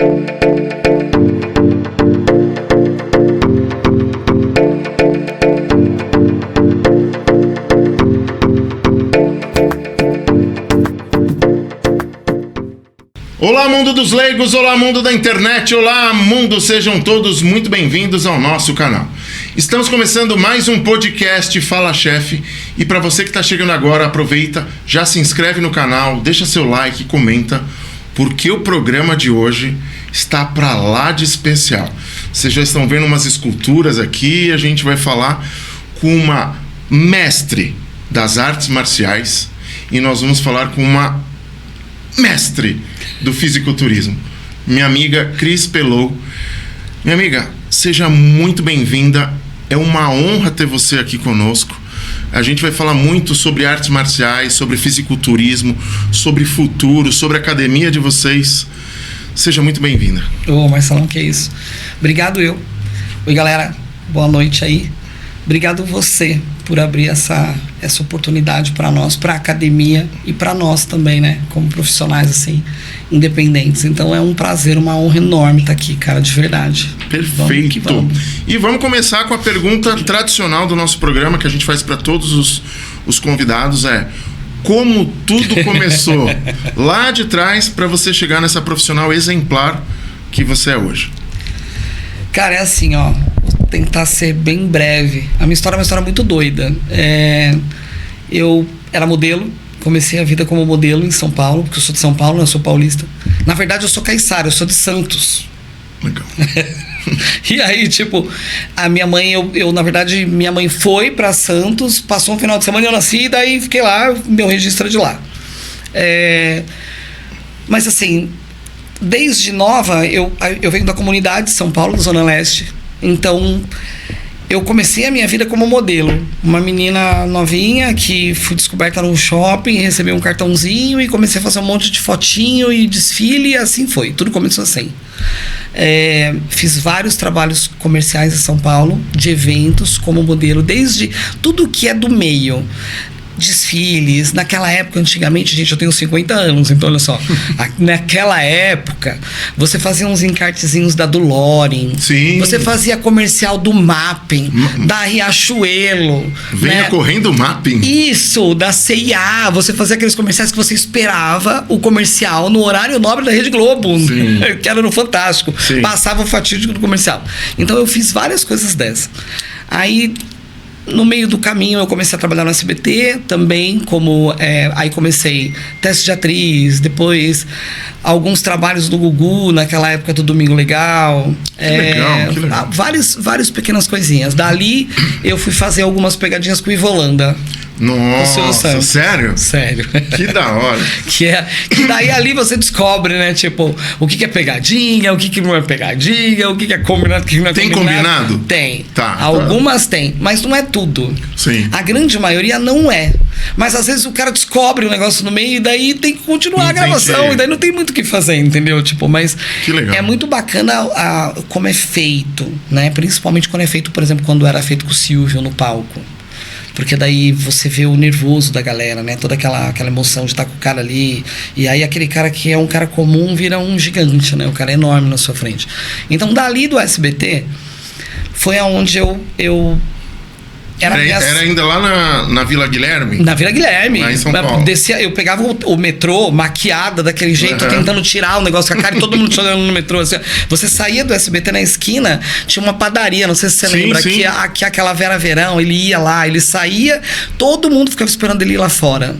Olá, mundo dos leigos, olá, mundo da internet, olá, mundo, sejam todos muito bem-vindos ao nosso canal. Estamos começando mais um podcast Fala Chefe, e para você que está chegando agora, aproveita, já se inscreve no canal, deixa seu like, comenta, porque o programa de hoje está para lá de especial. Vocês já estão vendo umas esculturas aqui, e a gente vai falar com uma mestre das artes marciais, e nós vamos falar com uma mestre do fisiculturismo, minha amiga Cris Pelou. Minha amiga, seja muito bem-vinda, é uma honra ter você aqui conosco. A gente vai falar muito sobre artes marciais, sobre fisiculturismo, sobre futuro, sobre a academia de vocês. Seja muito bem-vinda. Ô, Marcelão, que é isso. Obrigado eu. Oi, galera, boa noite aí. Obrigado você por abrir essa oportunidade para nós, para a academia e para nós também, né? Como profissionais, assim, independentes. Então é um prazer, uma honra enorme estar aqui, cara, de verdade. Perfeito. Vamos. E vamos começar com a pergunta tradicional do nosso programa, que a gente faz para todos os convidados, como tudo começou lá de trás para você chegar nessa profissional exemplar que você é hoje? Cara, é assim, ó. Tentar ser bem breve. A minha história é uma história muito doida. Eu era modelo, comecei a vida como modelo em São Paulo, porque eu sou de São Paulo, eu sou paulista. Na verdade, eu sou caiçara, eu sou de Santos. Legal. E aí, tipo, a minha mãe, na verdade, minha mãe foi pra Santos, passou um final de semana, eu nasci, e daí fiquei lá, meu registro é de lá. Mas assim, desde nova, eu venho da comunidade de São Paulo, da Zona Leste. Então, eu comecei a minha vida como modelo. Uma menina novinha que fui descoberta no shopping, recebi um cartãozinho e comecei a fazer um monte de fotinho e desfile, e assim foi. Tudo começou assim. Fiz vários trabalhos comerciais em São Paulo, de eventos, como modelo, desde tudo que é do meio. Desfiles, naquela época, antigamente, gente, eu tenho 50 anos, então olha só, naquela época, você fazia uns encartezinhos da DeLorean, sim. Você fazia comercial do Mapping, da Riachuelo. Venha correndo o Mapping. Isso, da CIA, você fazia aqueles comerciais que você esperava o comercial no horário nobre da Rede Globo, que era no Fantástico, sim. Passava o fatídico do comercial. Então eu fiz várias coisas dessas. Aí, no meio do caminho, eu comecei a trabalhar no SBT também, como... aí comecei teste de atriz, depois alguns trabalhos do Gugu, naquela época do Domingo Legal. Que legal. Várias pequenas coisinhas. Dali, eu fui fazer algumas pegadinhas com o Ivolanda. Nossa, sério? Sério. Que da hora. Que daí ali você descobre, né? Tipo, o que é pegadinha, o que não é pegadinha, o que é combinado, o que não é combinado. Tem combinado? Tem. Tá. Algumas tem, mas não é tudo. Sim. A grande maioria não é. Mas às vezes o cara descobre um negócio no meio e daí tem que continuar a gravação. E daí não tem muito o que fazer, entendeu? Tipo, mas que legal. É muito bacana como é feito, né? Principalmente quando é feito, por exemplo, quando era feito com o Silvio no palco. Porque daí você vê o nervoso da galera, né? Toda aquela emoção de estar com o cara ali. E aí aquele cara que é um cara comum vira um gigante, né? O cara é enorme na sua frente. Então, dali do SBT, foi aonde eu era ainda lá na Vila Guilherme? Na Vila Guilherme. Lá em São Paulo. Eu pegava o metrô maquiada daquele jeito, tentando tirar o negócio com a cara e todo mundo chorando no metrô. Assim. Você saía do SBT na esquina, tinha uma padaria, não sei se você lembra, sim. Que aquela Vera Verão, ele ia lá, ele saía, todo mundo ficava esperando ele ir lá fora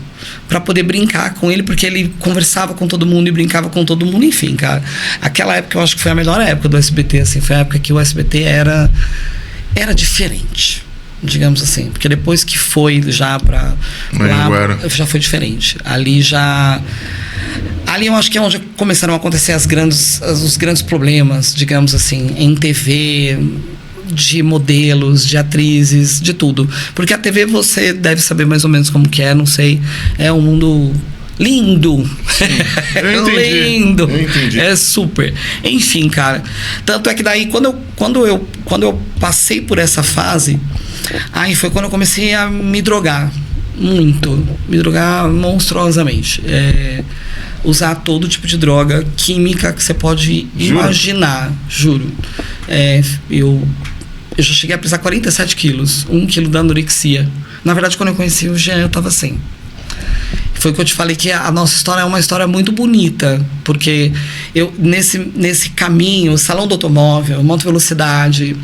pra poder brincar com ele, porque ele conversava com todo mundo e brincava com todo mundo, enfim, cara. Aquela época eu acho que foi a melhor época do SBT, assim, foi a época que o SBT era diferente. Digamos assim, porque depois que foi já pra lá, já foi diferente. Ali eu acho que é onde começaram a acontecer os grandes problemas, digamos assim, em TV, de modelos, de atrizes, de tudo. Porque a TV você deve saber mais ou menos como que é, não sei, é um mundo lindo. Lindo. Eu entendi. É super. Enfim, cara. Tanto é que daí, quando eu passei por essa fase, aí foi quando eu comecei a me drogar. muito. Me drogar monstruosamente. Usar todo tipo de droga química que você pode imaginar, juro. Eu já cheguei a pesar 47 quilos, 1 quilo da anorexia. Na verdade, quando eu conheci o Jean, eu tava 100. Foi o que eu te falei, que a nossa história é uma história muito bonita, porque eu, nesse caminho, Salão do Automóvel, Moto Velocidade,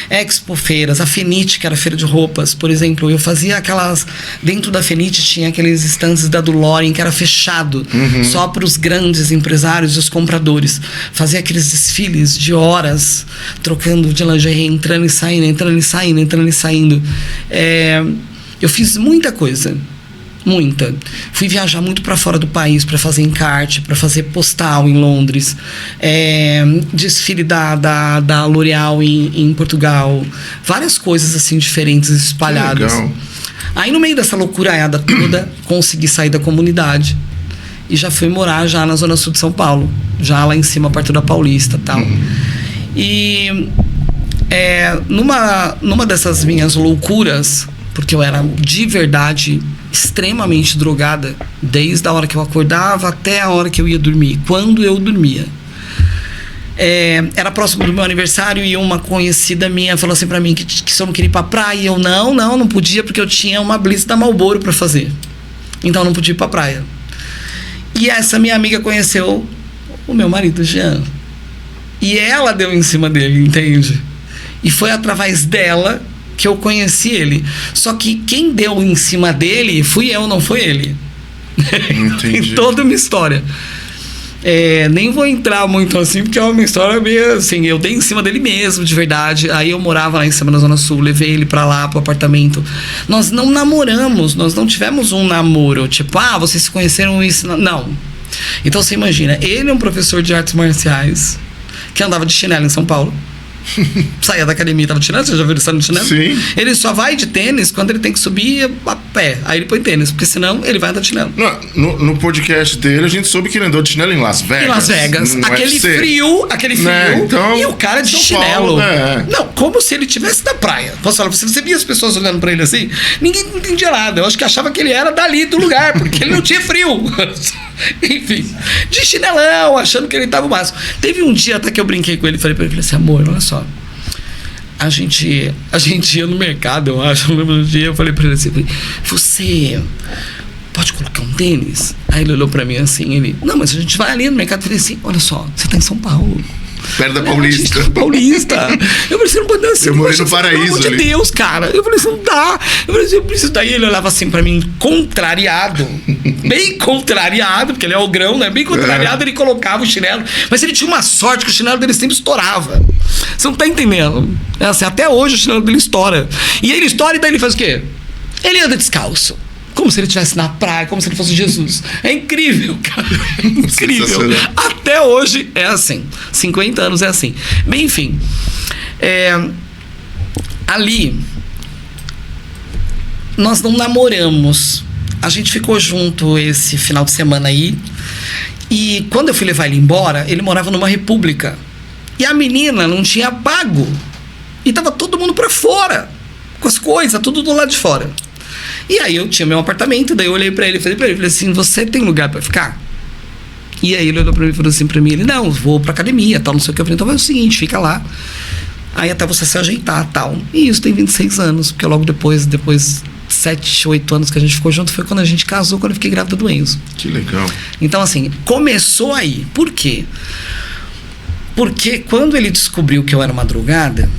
Expo Feiras, a Fenite, que era feira de roupas, por exemplo, eu fazia aquelas... Dentro da Fenite tinha aqueles estandes da DeLorean, que era fechado, só para os grandes empresários e os compradores. Fazia aqueles desfiles de horas, trocando de lingerie, entrando e saindo, entrando e saindo, entrando e saindo. Eu fiz muita coisa. Muita. Fui viajar muito para fora do país para fazer encarte, para fazer postal em Londres, desfile da L'Oréal em Portugal, várias coisas assim diferentes espalhadas. Legal. Aí no meio dessa loucuraiada toda, consegui sair da comunidade e já fui morar já na zona sul de São Paulo, já lá em cima, perto da Paulista, tal. E numa dessas minhas loucuras, porque eu era de verdade extremamente drogada, desde a hora que eu acordava até a hora que eu ia dormir, quando eu dormia. Era próximo do meu aniversário e uma conhecida minha falou assim pra mim que se eu não queria ir pra praia. E eu não podia, porque eu tinha uma blitz da Marlboro pra fazer, então eu não podia ir pra praia. E essa minha amiga conheceu o meu marido, Jean, e ela deu em cima dele, entende? E foi através dela que eu conheci ele. Só que quem deu em cima dele fui eu, não foi ele. Tem toda uma história. Nem vou entrar muito assim, porque é uma história meio assim. Eu dei em cima dele mesmo, de verdade. Aí eu morava lá em cima na Zona Sul, levei ele pra lá, pro apartamento. Nós não namoramos, nós não tivemos um namoro. Tipo, vocês se conheceram isso. Não. Então você imagina, ele é um professor de artes marciais que andava de chinelo em São Paulo. Saía da academia e tava de chinelo. Você já viu ele estar de chinelo? Sim. Ele só vai de tênis quando ele tem que subir a pé. Aí ele põe tênis, porque senão ele vai andar de chinelo. No podcast dele, a gente soube que ele andou de chinelo em Las Vegas. Em Las Vegas. Aquele frio. Então, e o cara de São chinelo. Paulo, Não, como se ele estivesse na praia. Posso falar, você via as pessoas olhando pra ele assim, ninguém entendia nada. Eu acho que achava que ele era dali do lugar, porque ele não tinha frio. Enfim, de chinelão, achando que ele tava o máximo. Teve um dia até que eu brinquei com ele, falei pra ele assim, amor, olha só, a gente ia no mercado, eu acho, no mesmo dia, eu falei pra ele assim, você pode colocar um tênis? Aí ele olhou pra mim assim, não, mas a gente vai ali no mercado. Eu falei assim, olha só, você tá em São Paulo, perto da Paulista. Eu falei assim, não pode dar assim. Eu morei no Paraíso. Pelo amor de Deus, cara. Eu falei assim, não dá. Eu falei assim, eu preciso. Daí ele olhava assim pra mim, contrariado. Bem contrariado, porque ele é ogrão, né? Bem contrariado, ele colocava o chinelo. Mas ele tinha uma sorte que o chinelo dele sempre estourava. Você não tá entendendo. Assim, até hoje o chinelo dele estoura. E ele estoura e daí ele faz o quê? Ele anda descalço. Como se ele estivesse na praia, como se ele fosse Jesus. É incrível, cara. É incrível. Até hoje é assim. 50 anos é assim. Bem, enfim. Ali, nós não namoramos. A gente ficou junto esse final de semana aí. E quando eu fui levar ele embora, ele morava numa república. E a menina não tinha pago. E tava todo mundo pra fora. Com as coisas, tudo do lado de fora. E aí eu tinha meu apartamento, daí eu olhei pra ele e falei assim, você tem lugar pra ficar? E aí ele olhou pra mim e falou assim pra mim, não, vou pra academia, tal, não sei o que. Eu falei, então é o seguinte, fica lá. Aí até você se ajeitar, tal. E isso tem 26 anos, porque logo depois 7, 8 anos que a gente ficou junto, foi quando a gente casou, quando eu fiquei grávida do Enzo. Que legal. Então assim, começou aí. Por quê? Porque quando ele descobriu que eu era uma drogada,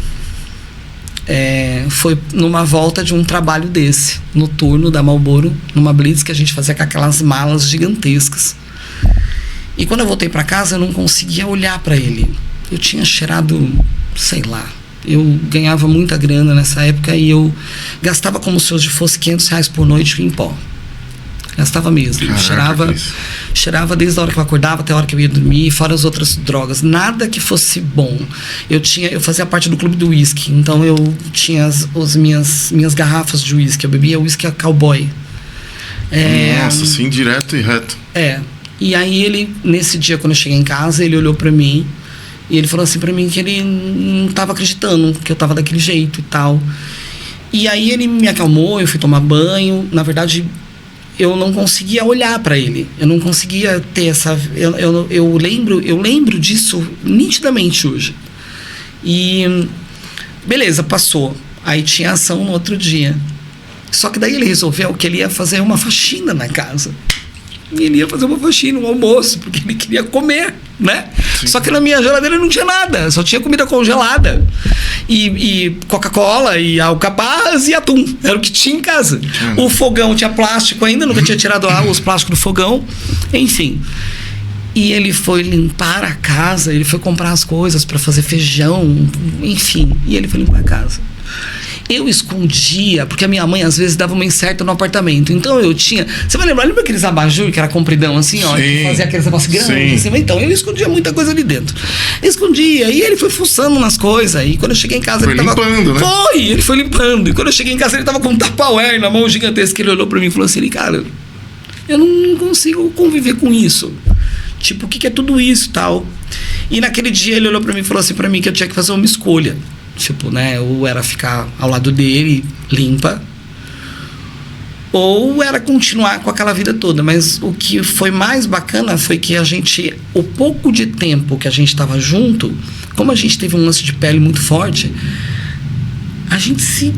foi numa volta de um trabalho desse, noturno da Marlboro, numa blitz que a gente fazia com aquelas malas gigantescas. E quando eu voltei pra casa, eu não conseguia olhar pra ele. Eu tinha cheirado, sei lá, eu ganhava muita grana nessa época e eu gastava como se hoje fosse R$500 por noite em pó. Gastava mesmo. Caraca, cheirava desde a hora que eu acordava até a hora que eu ia dormir, fora as outras drogas. Nada que fosse bom. Eu fazia parte do clube do whisky, então eu tinha as minhas garrafas de whisky. Eu bebia whisky cowboy. Nossa, assim, direto e reto. E aí ele, nesse dia, quando eu cheguei em casa, ele olhou pra mim e ele falou assim pra mim que ele não tava acreditando que eu tava daquele jeito e tal. E aí ele me acalmou, eu fui tomar banho. Na verdade, eu não conseguia olhar para ele. Eu não conseguia ter essa... Eu lembro disso nitidamente hoje. E beleza, passou. Aí tinha ação no outro dia. Só que daí ele resolveu que ele ia fazer uma faxina na casa. E ele ia fazer uma faxina, um almoço, porque ele queria comer, né? Sim. Só que na minha geladeira não tinha nada, só tinha comida congelada. E Coca-Cola, e alcaparras e atum. Era o que tinha em casa. O fogão tinha plástico ainda, nunca tinha tirado os plásticos do fogão. Enfim. E ele foi limpar a casa, ele foi comprar as coisas para fazer feijão, enfim. E ele foi limpar a casa. Eu escondia, porque a minha mãe às vezes dava uma incerta no apartamento. Então eu tinha... Você vai lembrar, lembra aqueles abajur que era compridão assim, ó? Que fazia aqueles negócios grandes assim? Então eu escondia muita coisa ali dentro. Escondia, e ele foi fuçando nas coisas. E quando eu cheguei em casa, ele tava... limpando, né? Ele foi limpando. E quando eu cheguei em casa, ele tava com um tupperware na mão gigantesca. Ele olhou pra mim e falou assim, cara, eu não consigo conviver com isso. Tipo, o que é tudo isso e tal? E naquele dia ele olhou pra mim e falou assim pra mim que eu tinha que fazer uma escolha. Tipo, né, ou era ficar ao lado dele, limpa, ou era continuar com aquela vida toda. Mas o que foi mais bacana foi que o pouco de tempo que a gente estava junto, como a gente teve um lance de pele muito forte, a gente se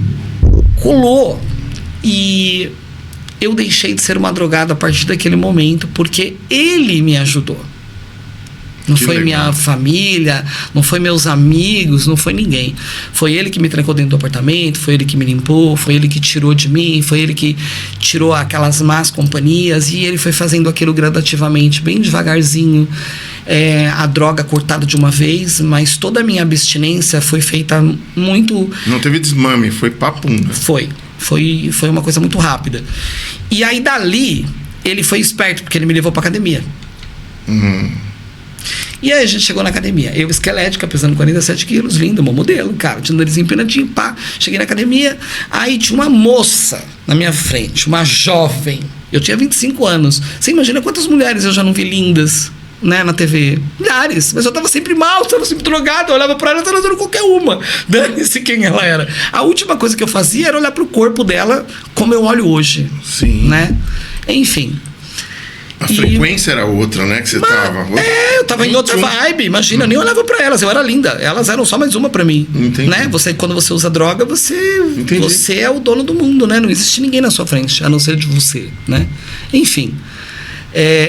colou. E eu deixei de ser uma drogada a partir daquele momento, porque ele me ajudou. Não que foi legal. Minha família, não foi meus amigos, não foi ninguém. Foi ele que me trancou dentro do apartamento, foi ele que me limpou, foi ele que tirou de mim, foi ele que tirou aquelas más companhias, e ele foi fazendo aquilo gradativamente, bem devagarzinho. A droga cortada de uma vez, mas toda a minha abstinência foi feita muito... Não teve desmame, foi papum, né? Foi uma coisa muito rápida. E aí dali, ele foi esperto, porque ele me levou pra academia. E aí a gente chegou na academia, eu esquelética, pesando 47 quilos, linda, meu modelo, cara, tinha um nariz empinadinho, pá. Cheguei na academia, aí tinha uma moça na minha frente, uma jovem. Eu tinha 25 anos. Você imagina quantas mulheres eu já não vi lindas, né, na TV? Milhares, mas eu tava sempre mal, eu tava sempre drogado, eu olhava pra ela, eu tava dando qualquer uma, dane-se quem ela era. A última coisa que eu fazia era olhar pro corpo dela como eu olho hoje. Sim. Né? Enfim. A frequência era outra, né? Que você tava. Eu tava em outra vibe. Imagina, eu nem olhava pra elas, eu era linda. Elas eram só mais uma pra mim. Entendi. Né? Quando você usa droga, você é o dono do mundo, né? Não existe ninguém na sua frente, a não ser de você, né? Enfim.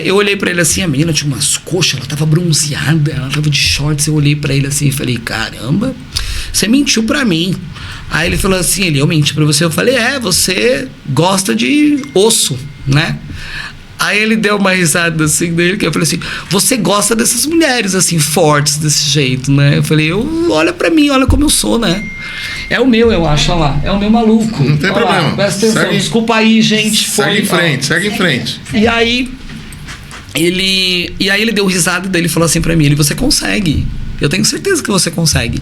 Eu olhei pra ele assim, a menina tinha umas coxas, ela tava bronzeada, ela tava de shorts. Eu olhei pra ele assim e falei, caramba, você mentiu pra mim. Aí ele falou assim, eu menti pra você. Eu falei, você gosta de osso, né? Aí ele deu uma risada assim dele, que eu falei assim, você gosta dessas mulheres assim, fortes desse jeito, né? Eu falei, olha pra mim, olha como eu sou, né? É o meu, eu acho, olha lá, é o meu maluco. Não tem problema. Presta atenção, desculpa aí, gente. Segue em frente. E aí ele deu risada e daí ele falou assim pra mim, você consegue. Eu tenho certeza que você consegue.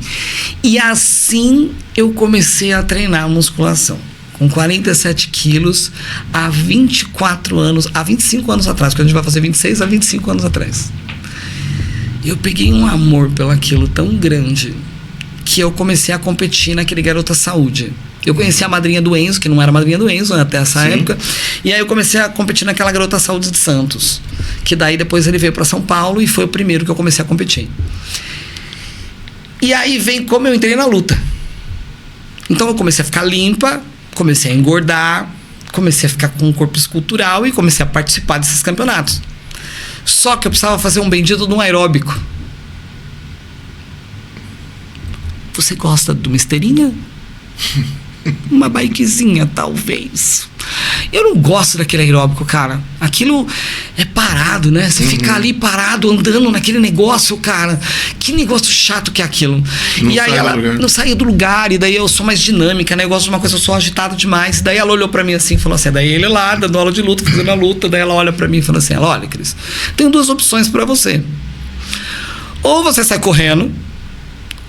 E assim eu comecei a treinar musculação. Com 47 quilos, há 24 anos, há 25 anos atrás, porque a gente vai fazer 26 a 25 anos atrás. Eu peguei um amor pelaquilo tão grande que eu comecei a competir naquele Garota Saúde. Eu conheci a madrinha do Enzo, que não era a madrinha do Enzo até essa época, e aí eu comecei a competir naquela Garota Saúde de Santos, que daí depois ele veio para São Paulo e foi o primeiro que eu comecei a competir. E aí vem como eu entrei na luta. Então eu comecei a ficar limpa, comecei a engordar, comecei a ficar com um corpo escultural e comecei a participar desses campeonatos. Só que eu precisava fazer um bendito de um aeróbico. Você gosta de uma esteirinha? Uma bikezinha, talvez. Eu não gosto daquele aeróbico, cara. Aquilo é parado, né? Você fica ali parado, andando naquele negócio, cara. Que negócio chato que é aquilo. E aí ela não saía do lugar, e daí eu sou mais dinâmica, né? Eu gosto de uma coisa, eu sou agitado demais. E daí ela olhou pra mim assim e falou assim, daí ele lá, dando aula de luta, fazendo a luta. Daí ela olha pra mim e fala assim, olha, Cris, tenho duas opções pra você. Ou você sai correndo,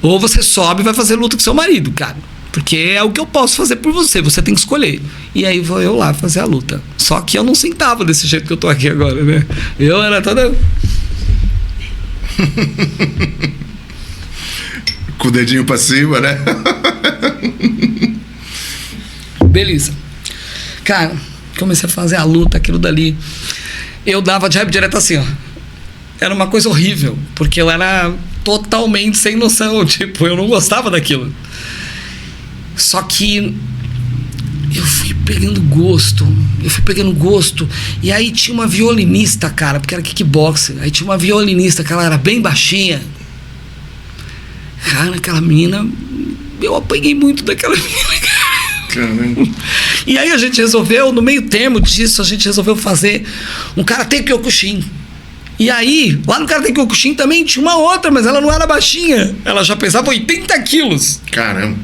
ou você sobe e vai fazer luta com seu marido, cara. Porque é o que eu posso fazer por você, você tem que escolher. E aí vou eu lá fazer a luta. Só que eu não sentava desse jeito que eu tô aqui agora, né? Eu era toda... Com o dedinho pra cima, né? Beleza. Cara, comecei a fazer a luta, aquilo dali. Eu dava jab direto assim, ó. Era uma coisa horrível, porque eu era totalmente sem noção, tipo, eu não gostava daquilo. Só que eu fui pegando gosto, e aí tinha uma violinista, cara, porque era kickboxer, aí tinha uma violinista que ela era bem baixinha. Cara, aquela menina, eu apanhei muito daquela menina, cara. Caramba. E aí a gente resolveu, no meio termo disso, a gente resolveu fazer um Karate Kyokushin. E aí, lá no Karate Kyokushin também tinha uma outra, mas ela não era baixinha. Ela já pesava 80 quilos. Caramba.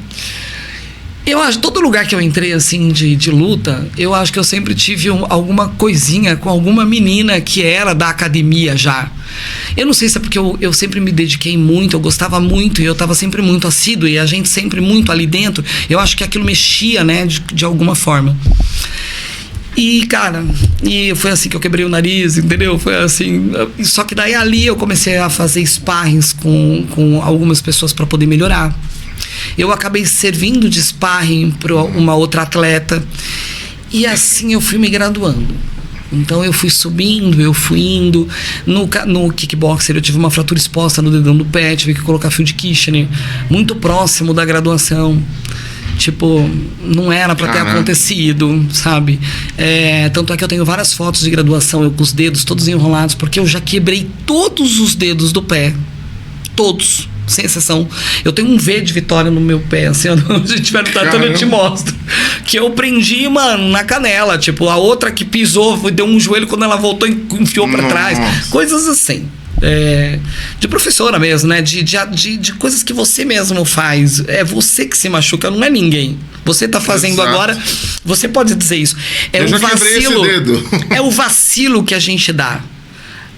Eu acho, todo lugar que eu entrei, assim, de luta, eu acho que eu sempre tive alguma coisinha com alguma menina que era da academia já. Eu não sei se é porque eu sempre me dediquei muito, eu gostava muito, e eu tava sempre muito assíduo, e a gente sempre muito ali dentro. Eu acho que aquilo mexia, né, de alguma forma. E, cara, e foi assim que eu quebrei o nariz, entendeu? Foi assim. Só que daí ali eu comecei a fazer sparrings com algumas pessoas para poder melhorar. Eu acabei servindo de sparring para uma outra atleta. E assim eu fui me graduando. Então eu fui subindo, eu fui indo. No kickboxer eu tive uma fratura exposta no dedão do pé, tive que colocar fio de Kirchner, muito próximo da graduação. Tipo, não era pra ter acontecido, sabe? Tanto é que eu tenho várias fotos de graduação, eu com os dedos todos enrolados, porque eu já quebrei todos os dedos do pé. Todos, sem exceção. Eu tenho um V de Vitória no meu pé, assim, se a gente tiver no tatame eu te mostro. Que eu prendi, mano, na canela. Tipo, a outra que pisou, deu um joelho, quando ela voltou, enfiou pra trás. Coisas assim. De professora mesmo, né? De coisas que você mesmo faz. É você que se machuca, não é ninguém. Você tá fazendo agora. Você pode dizer isso. Eu já quebrei esse dedo. É o vacilo que a gente dá.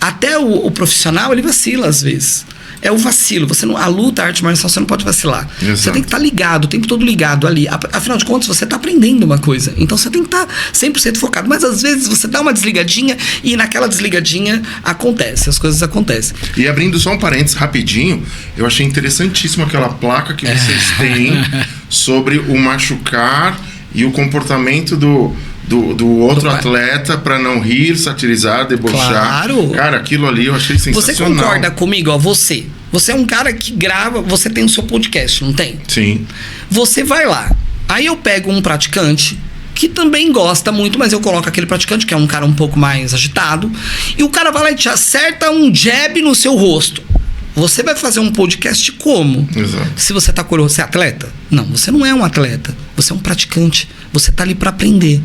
Até o profissional, ele vacila às vezes. É o vacilo. A luta, a arte marcial, você não pode vacilar. Exato. Você tem que estar ligado, o tempo todo ligado ali. Afinal de contas, você está aprendendo uma coisa. Então você tem que estar 100% focado. Mas às vezes você dá uma desligadinha e naquela desligadinha as coisas acontecem. E abrindo só um parênteses rapidinho, eu achei interessantíssimo aquela placa que vocês têm sobre o machucar e o comportamento do outro atleta para não rir, satirizar, debochar. Claro. Cara, aquilo ali eu achei sensacional. Você concorda comigo? Ó, você é um cara que grava, você tem o seu podcast, não tem? Sim. Você vai lá. Aí eu pego um praticante que também gosta muito, mas eu coloco aquele praticante que é um cara um pouco mais agitado, e o cara vai lá e te acerta um jab no seu rosto. Você vai fazer um podcast como? Exato. Se você tá curioso, você é atleta? Não, você não é um atleta. Você é um praticante. Você tá ali para aprender.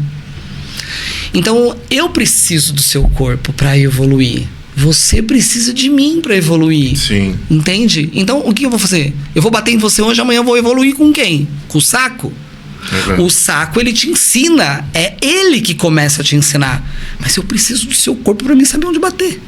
Então, eu preciso do seu corpo para evoluir. Você precisa de mim para evoluir. Sim. Entende? Então, o que eu vou fazer? Eu vou bater em você hoje, amanhã eu vou evoluir com quem? Com o saco? O saco, ele te ensina. É ele que começa a te ensinar. Mas eu preciso do seu corpo para mim saber onde bater.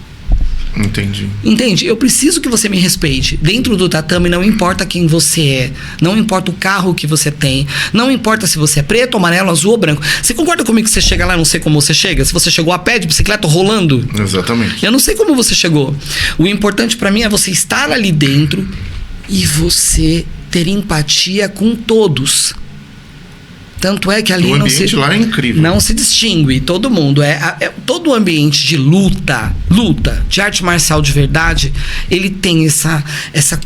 Entendi. Entende? Eu preciso que você me respeite. Dentro do tatame não importa quem você é, não importa o carro que você tem, não importa se você é preto, amarelo, azul ou branco. Você concorda comigo que você chega lá, não sei como você chega? Se você chegou a pé, de bicicleta, rolando? Exatamente. Eu não sei como você chegou. O importante pra mim é você estar ali dentro e você ter empatia com todos. Tanto é que ali o ambiente lá é incrível. Não se distingue todo mundo. Todo o ambiente de luta, de arte marcial de verdade, ele tem essa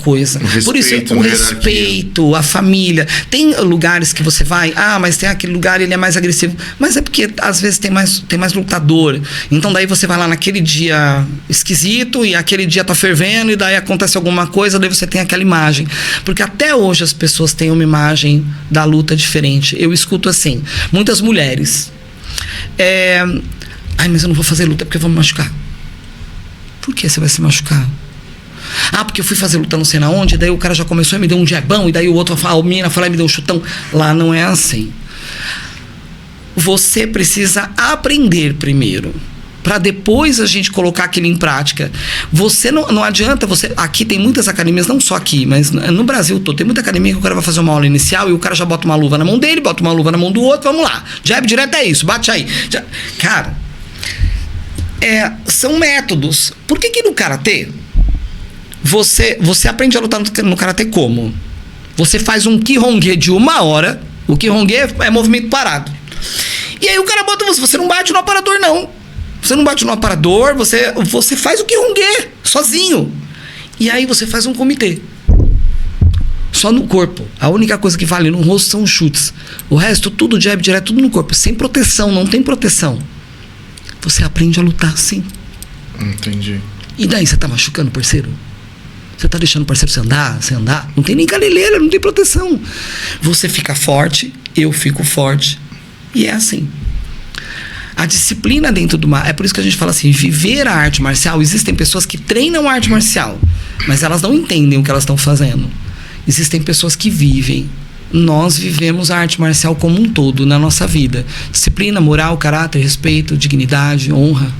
coisa. Por isso, o respeito, a família. Tem lugares que você vai, mas tem aquele lugar, ele é mais agressivo. Mas é porque às vezes tem mais lutador. Então daí você vai lá naquele dia esquisito e aquele dia tá fervendo e daí acontece alguma coisa, daí você tem aquela imagem. Porque até hoje as pessoas têm uma imagem da luta diferente. Eu escuto assim, muitas mulheres, mas eu não vou fazer luta porque eu vou me machucar. Por que você vai se machucar? Porque eu fui fazer luta não sei na onde, daí o cara já começou e me deu um jabão, e daí o outro, a menina foi lá e me deu um chutão. Lá não é assim. Você precisa aprender primeiro, para depois a gente colocar aquilo em prática. Você não adianta, aqui tem muitas academias, não só aqui, mas no Brasil todo, tem muita academia que o cara vai fazer uma aula inicial e o cara já bota uma luva na mão dele, bota uma luva na mão do outro, vamos lá, jab direto é isso, bate aí. Cara, são métodos. Por que no karatê você aprende a lutar no karatê como? Você faz um kihonge de 1 hora O Kihonge é movimento parado. E aí o cara bota você não bate no aparador, não. Você não bate no aparador, você faz o Kihonge sozinho. E aí você faz um comitê. Só no corpo. A única coisa que vale no rosto são os chutes. O resto, tudo jab direto, tudo no corpo. Sem proteção, não tem proteção. Você aprende a lutar assim. Entendi. E daí você tá machucando o parceiro? Você tá deixando o parceiro você andar? Não tem nem galeleira, não tem proteção. Você fica forte, eu fico forte. E é assim. A disciplina dentro do mar. É por isso que a gente fala assim, viver a arte marcial. Existem pessoas que treinam a arte marcial, mas elas não entendem o que elas estão fazendo. Existem pessoas que vivem. Nós vivemos a arte marcial como um todo na nossa vida. Disciplina, moral, caráter, respeito, dignidade, honra.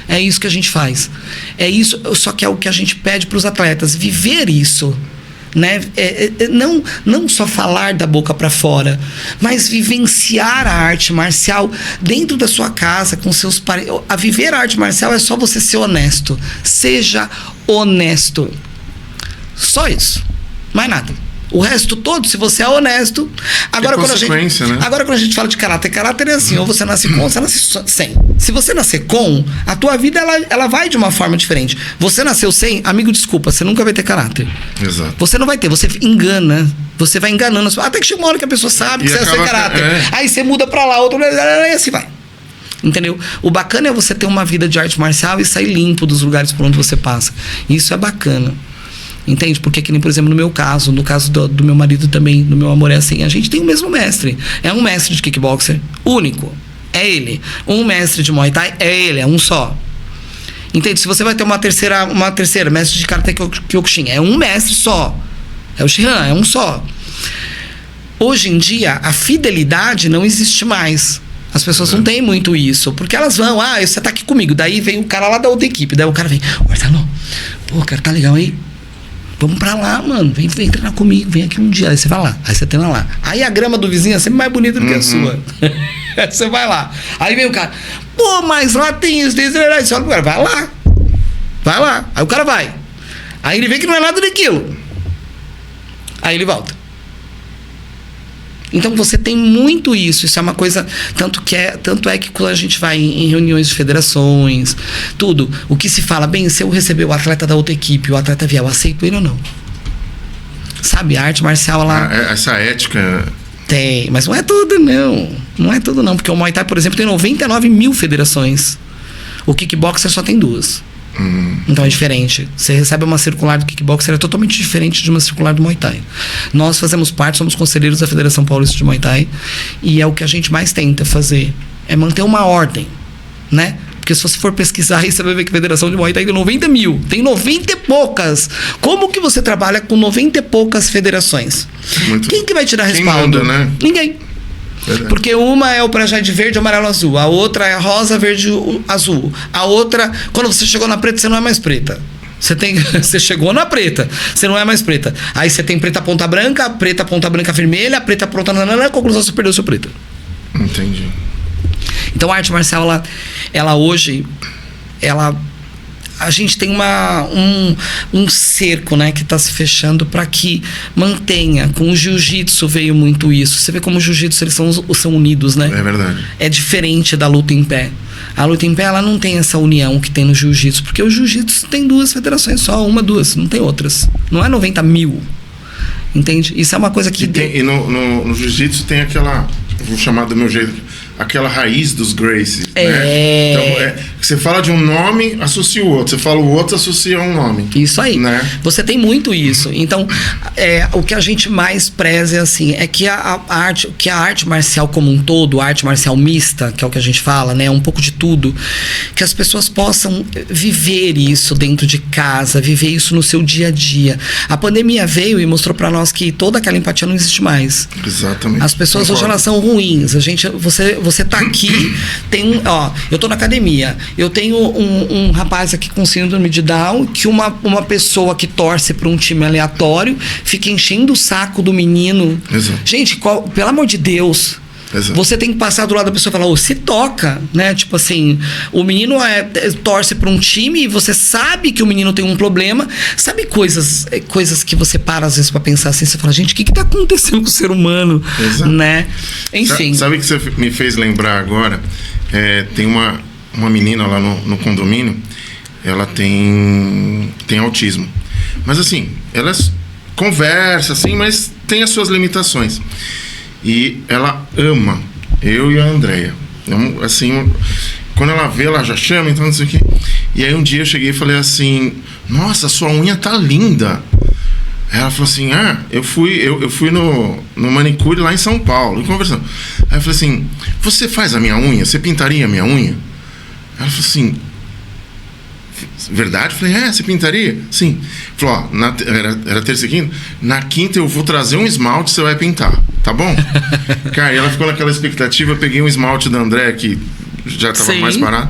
É isso que a gente faz. É isso, só que é o que a gente pede para os atletas. Viver isso. Né? Não só falar da boca para fora, mas vivenciar a arte marcial dentro da sua casa, com seus parentes. A viver a arte marcial é só você ser honesto. Seja honesto. Só isso. Mais nada. O resto todo, se você é honesto. Agora, quando a gente fala de caráter é assim: ou você nasce com, ou você nasce sem. Se você nascer com, a tua vida ela vai de uma forma diferente. Você nasceu sem, amigo, desculpa, você nunca vai ter caráter. Exato. Você não vai ter, você engana. Você vai enganando. Até que chega uma hora que a pessoa sabe que você é sem caráter. Aí você muda pra lá, outro, e assim vai. Entendeu? O bacana é você ter uma vida de arte marcial e sair limpo dos lugares por onde você passa. Isso é bacana. Entende? Porque que nem, por exemplo, no meu caso, no caso do meu marido também, do meu amor, é assim, a gente tem o mesmo mestre. É um mestre de kickboxer único. É ele. Um mestre de Muay Thai é ele, é um só. Entende? Se você vai ter uma terceira mestre de Karate Kyokushin, é um mestre só. É o Shihan, é um só. Hoje em dia, a fidelidade não existe mais. As pessoas não têm muito isso, porque elas vão, você tá aqui comigo, daí vem o cara lá da outra equipe, daí o cara vem, Marcelo, pô, cara, tá legal aí? Vamos pra lá, mano. Vem treinar comigo. Vem aqui um dia. Aí você vai lá. Aí você treina lá. Aí a grama do vizinho é sempre mais bonita do que a sua. Você vai lá. Aí vem o cara. Pô, mas lá tem isso. Você olha pro cara. Vai lá. Vai lá. Aí o cara vai. Aí ele vê que não é nada daquilo. Aí ele volta. Então você tem muito isso. Isso é uma coisa. Tanto é que quando a gente vai em reuniões de federações, tudo, o que se fala, bem, se eu receber o atleta da outra equipe, o atleta vier, eu aceito ele ou não? Sabe, a arte marcial lá. Essa ética. Tem, mas não é tudo, não. Não é tudo, não. Porque o Muay Thai, por exemplo, tem 99 mil federações. O kickboxer só tem 2. Então é diferente. Você recebe uma circular do kickboxer, é totalmente diferente de uma circular do Muay Thai. Nós fazemos parte, somos conselheiros da Federação Paulista de Muay Thai, e é o que a gente mais tenta fazer, é manter uma ordem, né? Porque se você for pesquisar aí, você vai ver que a Federação de Muay Thai tem 90 mil, tem 90 e poucas. Como que você trabalha com 90 e poucas federações? Quem que vai tirar respaldo? Quem manda, né? Ninguém. Verdade. Porque uma é o projeto verde, amarelo, azul. A outra é rosa, verde, azul. A outra, quando você chegou na preta, você não é mais preta. Você chegou na preta, você não é mais preta. Aí você tem preta ponta branca vermelha, preta ponta nanana, conclusão, você perdeu sua preta. Entendi. Então a arte marcial, ela hoje, a gente tem um cerco, né, que está se fechando para que mantenha. Com o jiu-jitsu veio muito isso. Você vê como o jiu-jitsu, eles são unidos, né? É verdade. É diferente da luta em pé. A luta em pé, ela não tem essa união que tem no jiu-jitsu, porque o jiu-jitsu tem 2 federações só, 1, 2, não tem outras. Não é 90 mil. Entende? Isso é uma coisa que... E no jiu-jitsu tem aquela, vou chamar do meu jeito, aquela raiz dos Gracies, né? Então, você fala de um nome, associa o outro. Você fala o outro, associa um nome. Isso aí. Né? Você tem muito isso. Então, o que a gente mais preza é assim, é que a arte marcial como um todo, a arte marcial mista, que é o que a gente fala, né? Um pouco de tudo, que as pessoas possam viver isso dentro de casa, viver isso no seu dia a dia. A pandemia veio e mostrou pra nós que toda aquela empatia não existe mais. Exatamente. As pessoas hoje, elas são ruins. Você tá aqui, eu tô na academia, eu tenho um rapaz aqui com síndrome de Down, que uma pessoa que torce para um time aleatório fica enchendo o saco do menino. Exato. Gente, pelo amor de Deus, Exato. Você tem que passar do lado da pessoa e falar, ô, se toca, né? Tipo assim, o menino torce pra um time e você sabe que o menino tem um problema. Sabe coisas que você para às vezes pra pensar assim, você fala, gente, o que tá acontecendo com o ser humano? Exato. Né? Enfim. Sabe o que você me fez lembrar agora? Tem uma menina lá no condomínio, ela tem autismo. Mas assim, ela conversa assim, mas tem as suas limitações. E ela ama eu e a Andréia. Assim, quando ela vê, ela já chama, então não sei o quê. E aí um dia eu cheguei e falei assim, nossa, sua unha tá linda. Ela falou assim, eu fui no manicure lá em São Paulo, conversando. Aí eu falei assim, você faz a minha unha? Você pintaria a minha unha? Ela falou assim, verdade? Eu falei, você pintaria? Sim. Falou, era terça e quinta? Na quinta eu vou trazer um esmalte, você vai pintar, tá bom? Cara, e ela ficou naquela expectativa, eu peguei um esmalte da André, que já tava mais parado,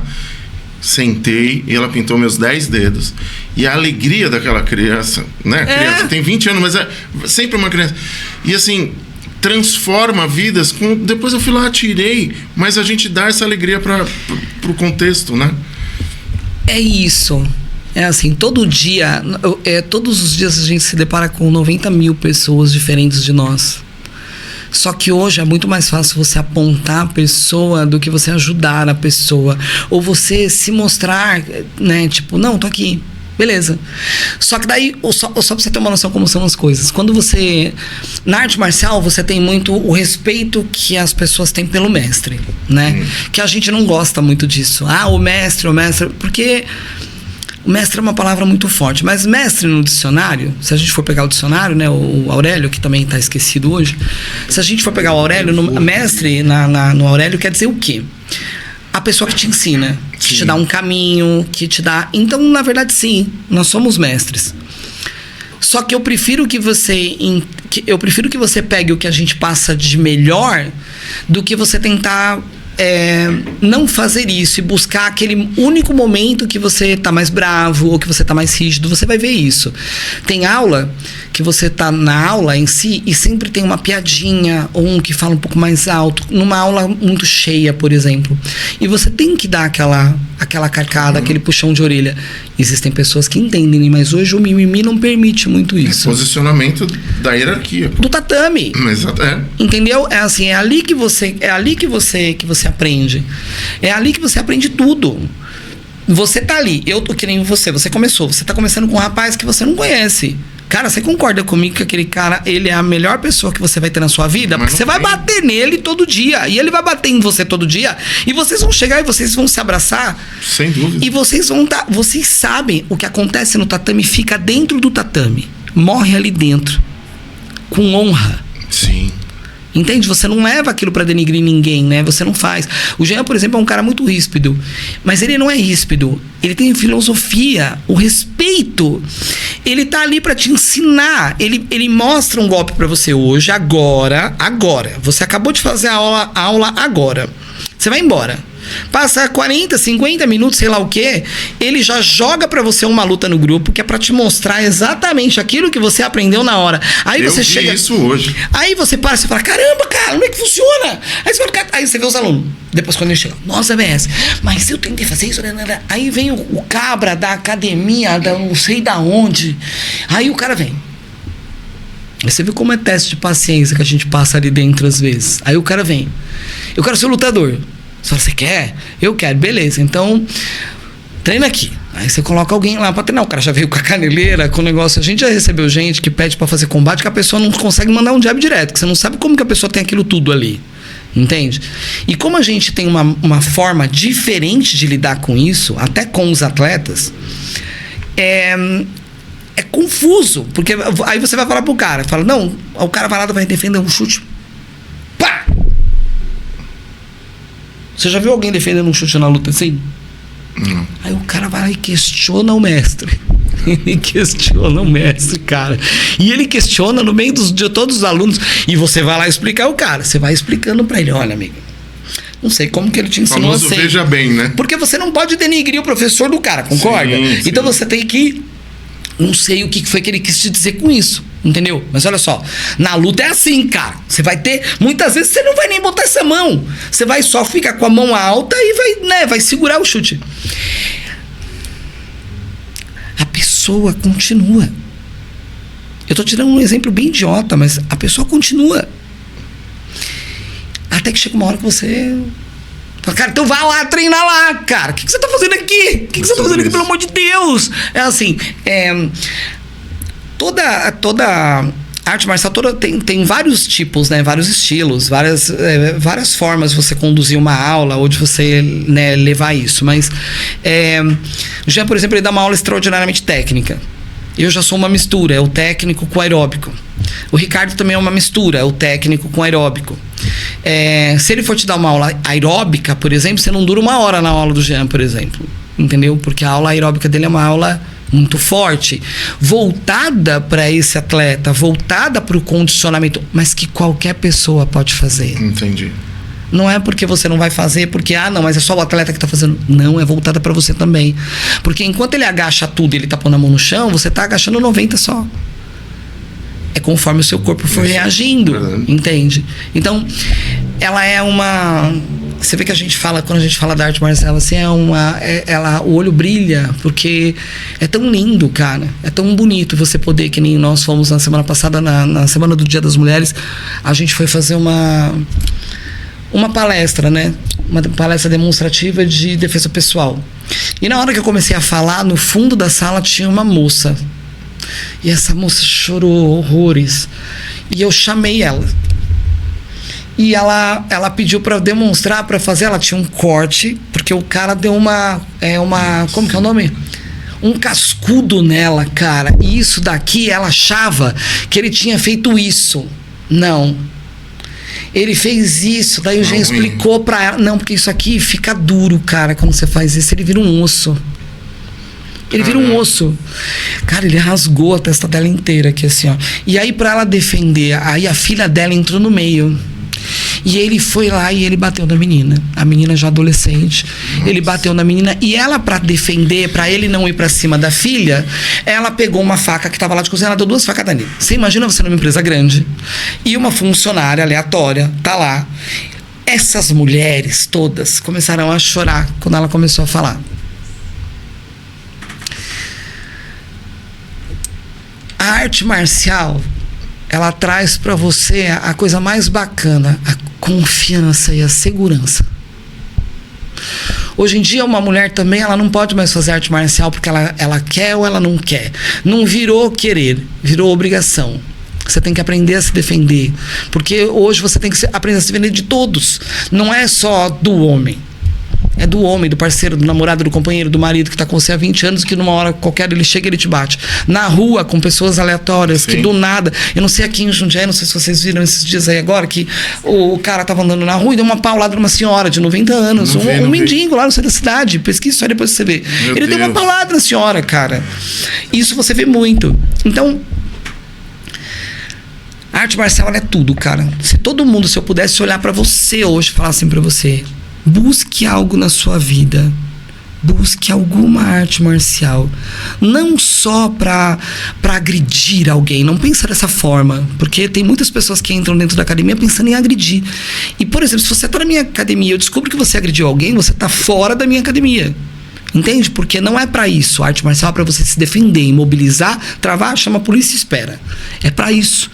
sentei e ela pintou meus 10 dedos. E a alegria daquela criança, né? Criança tem 20 anos, mas é sempre uma criança. E assim, transforma vidas. Depois eu fui lá, tirei, mas a gente dá essa alegria pro contexto, né? É isso. É assim, todos os dias a gente se depara com 90 mil pessoas diferentes de nós. Só que hoje é muito mais fácil você apontar a pessoa do que você ajudar a pessoa. Ou você se mostrar, né? Tipo, não, tô aqui. Beleza. Só que daí, só pra você ter uma noção como são as coisas. Quando você... Na arte marcial, você tem muito o respeito que as pessoas têm pelo mestre, né? Que a gente não gosta muito disso. O mestre... Porque... O mestre é uma palavra muito forte. Mas mestre no dicionário, se a gente for pegar o dicionário, né? O Aurélio, que também está esquecido hoje. Se a gente for pegar o Aurélio, mestre no Aurélio quer dizer o quê? A pessoa que te ensina, que te dá um caminho, que te dá... Então, na verdade, sim, nós somos mestres. Só que eu prefiro que você pegue o que a gente passa de melhor do que você tentar não fazer isso e buscar aquele único momento que você tá mais bravo ou que você tá mais rígido. Você vai ver isso. Tem aula que você tá na aula em si e sempre tem uma piadinha ou um que fala um pouco mais alto, numa aula muito cheia, por exemplo. E você tem que dar aquela carcada, aquele puxão de orelha. Existem pessoas que entendem, mas hoje o mimimi não permite muito isso. Posicionamento da hierarquia. Do tatame. Exato. Entendeu? É assim, é ali que você aprende. É ali que você aprende tudo. Você tá ali, eu tô que nem você começou, você tá começando com um rapaz que você não conhece. Cara, você concorda comigo que aquele cara, ele é a melhor pessoa que você vai ter na sua vida? Porque você vai bater nele todo dia. E ele vai bater em você todo dia. E vocês vão chegar e vocês vão se abraçar. Sem dúvida. E vocês sabem o que acontece no tatame, fica dentro do tatame. Morre ali dentro. Com honra. Sim. Entende? Você não leva aquilo pra denigrir ninguém, né? Você não faz. O Jean, por exemplo, é um cara muito ríspido. Mas ele não é ríspido. Ele tem filosofia, o respeito. Ele tá ali pra te ensinar. Ele mostra um golpe pra você hoje, agora. Você acabou de fazer a aula agora. Você vai embora. Passa 40, 50 minutos, sei lá o quê, ele já joga pra você uma luta no grupo que é pra te mostrar exatamente aquilo que você aprendeu na hora. Aí você chega... isso hoje. Aí você para e fala, caramba, cara, como é que funciona? Aí você vê os alunos. Depois quando ele chega, nossa, BS, mas eu tentei fazer isso, né? Aí vem o cabra da academia, não sei da onde. Aí o cara vem. Aí você vê como é teste de paciência que a gente passa ali dentro às vezes. Aí o cara vem. Eu quero ser lutador. Você quer? Eu quero, beleza. Então, treina aqui. Aí você coloca alguém lá pra treinar. O cara já veio com a caneleira, com o negócio. A gente já recebeu gente que pede pra fazer combate que a pessoa não consegue mandar um jab direto, que você não sabe como que a pessoa tem aquilo tudo ali. Entende? E como a gente tem uma forma diferente de lidar com isso, até com os atletas, é confuso. Porque aí você vai falar pro cara, fala, não, o cara vai lá, vai defender um chute. Pá! Você já viu alguém defendendo um chute na luta assim? Não. Aí o cara vai lá e questiona o mestre. Ele questiona o mestre, cara. E ele questiona no meio de todos os alunos. E você vai lá explicar o cara. Você vai explicando pra ele, olha, amigo, não sei como que ele te ensinou assim. Veja bem, né? Porque você não pode denigrir o professor do cara, concorda? Sim. Então você tem que... Não sei o que foi que ele quis te dizer com isso. Entendeu? Mas olha só, na luta é assim, cara. Você vai ter... Muitas vezes você não vai nem botar essa mão. Você vai só ficar com a mão alta e vai, né, vai segurar o chute. A pessoa continua. Eu tô tirando um exemplo bem idiota, mas a pessoa continua. Até que chega uma hora que você... fala, cara, então vai lá, treinar lá, cara. O que você tá fazendo aqui? O que você tá fazendo aqui, pelo amor de Deus? É assim, toda arte marcial toda tem vários tipos, né? Vários estilos, várias formas de você conduzir uma aula ou de você, né, levar isso. Mas já, por exemplo, ele dá uma aula extraordinariamente técnica. Eu já sou uma mistura, é o técnico com o aeróbico. O Ricardo também é uma mistura, é o técnico com o aeróbico. Se ele for te dar uma aula aeróbica, por exemplo, você não dura 1 hora na aula do Jean, por exemplo. Entendeu? Porque a aula aeróbica dele é uma aula muito forte, voltada para esse atleta, voltada para o condicionamento, mas que qualquer pessoa pode fazer. Entendi. Não é porque você não vai fazer, porque, não, mas é só o atleta que tá fazendo. Não, é voltada para você também. Porque enquanto ele agacha tudo e ele tá pondo a mão no chão, você tá agachando 90 só. É conforme o seu corpo for reagindo, entende? Então, ela é uma... Você vê que a gente fala, quando a gente fala da arte marcial, assim, o olho brilha, porque é tão lindo, cara. É tão bonito você poder, que nem nós fomos na semana passada, na semana do Dia das Mulheres, a gente foi fazer uma palestra, né? Uma palestra demonstrativa de defesa pessoal. E na hora que eu comecei a falar, no fundo da sala tinha uma moça. E essa moça chorou horrores. E eu chamei ela. E ela pediu para demonstrar, para fazer. Ela tinha um corte, porque o cara deu uma como que é o nome? Um cascudo nela, cara. E isso daqui, ela achava que ele tinha feito isso. Não. Ele fez isso, daí o Jean explicou pra ela. Não, porque isso aqui fica duro, cara, quando você faz isso. Ele vira um osso. Ele vira um osso. Cara, ele rasgou a testa dela inteira aqui, assim, ó. E aí, pra ela defender, aí a filha dela entrou no meio. E ele foi lá e ele bateu na menina. A menina já adolescente. Nossa. Ele bateu na menina. E ela, pra defender, pra ele não ir pra cima da filha, ela pegou uma faca que tava lá de cozinha. Ela deu 2 facadas nele. Você imagina você numa empresa grande e uma funcionária aleatória tá lá. Essas mulheres todas começaram a chorar quando ela começou a falar. A arte marcial, ela traz para você a coisa mais bacana, a confiança e a segurança. Hoje em dia, uma mulher também, ela não pode mais fazer arte marcial porque ela quer ou ela não quer. Não virou querer, virou obrigação. Você tem que aprender a se defender. Porque hoje você tem que aprender a se defender de todos. Não é só do homem. É do homem, do parceiro, do namorado, do companheiro, do marido que tá com você há 20 anos, que numa hora qualquer ele chega e ele te bate. Na rua, com pessoas aleatórias, sim, que do nada... Eu não sei aqui em Jundiaí, não sei se vocês viram esses dias aí agora, que o cara tava andando na rua e deu uma paulada numa senhora de 90 anos. Um mendigo lá no centro da cidade. Pesquisa isso aí depois você vê. Ele deu uma paulada na senhora, cara. Isso você vê muito. Então... a arte marcial, ela é tudo, cara. Se todo mundo, se eu pudesse olhar pra você hoje, falar assim pra você... busque algo na sua vida. Busque alguma arte marcial. Não só pra agredir alguém. Não pensa dessa forma. Porque tem muitas pessoas que entram dentro da academia pensando em agredir. E, por exemplo, se você tá na minha academia e eu descubro que você agrediu alguém, você tá fora da minha academia. Entende? Porque não é pra isso. A arte marcial é pra você se defender, imobilizar, travar, chama a polícia e espera. É pra isso.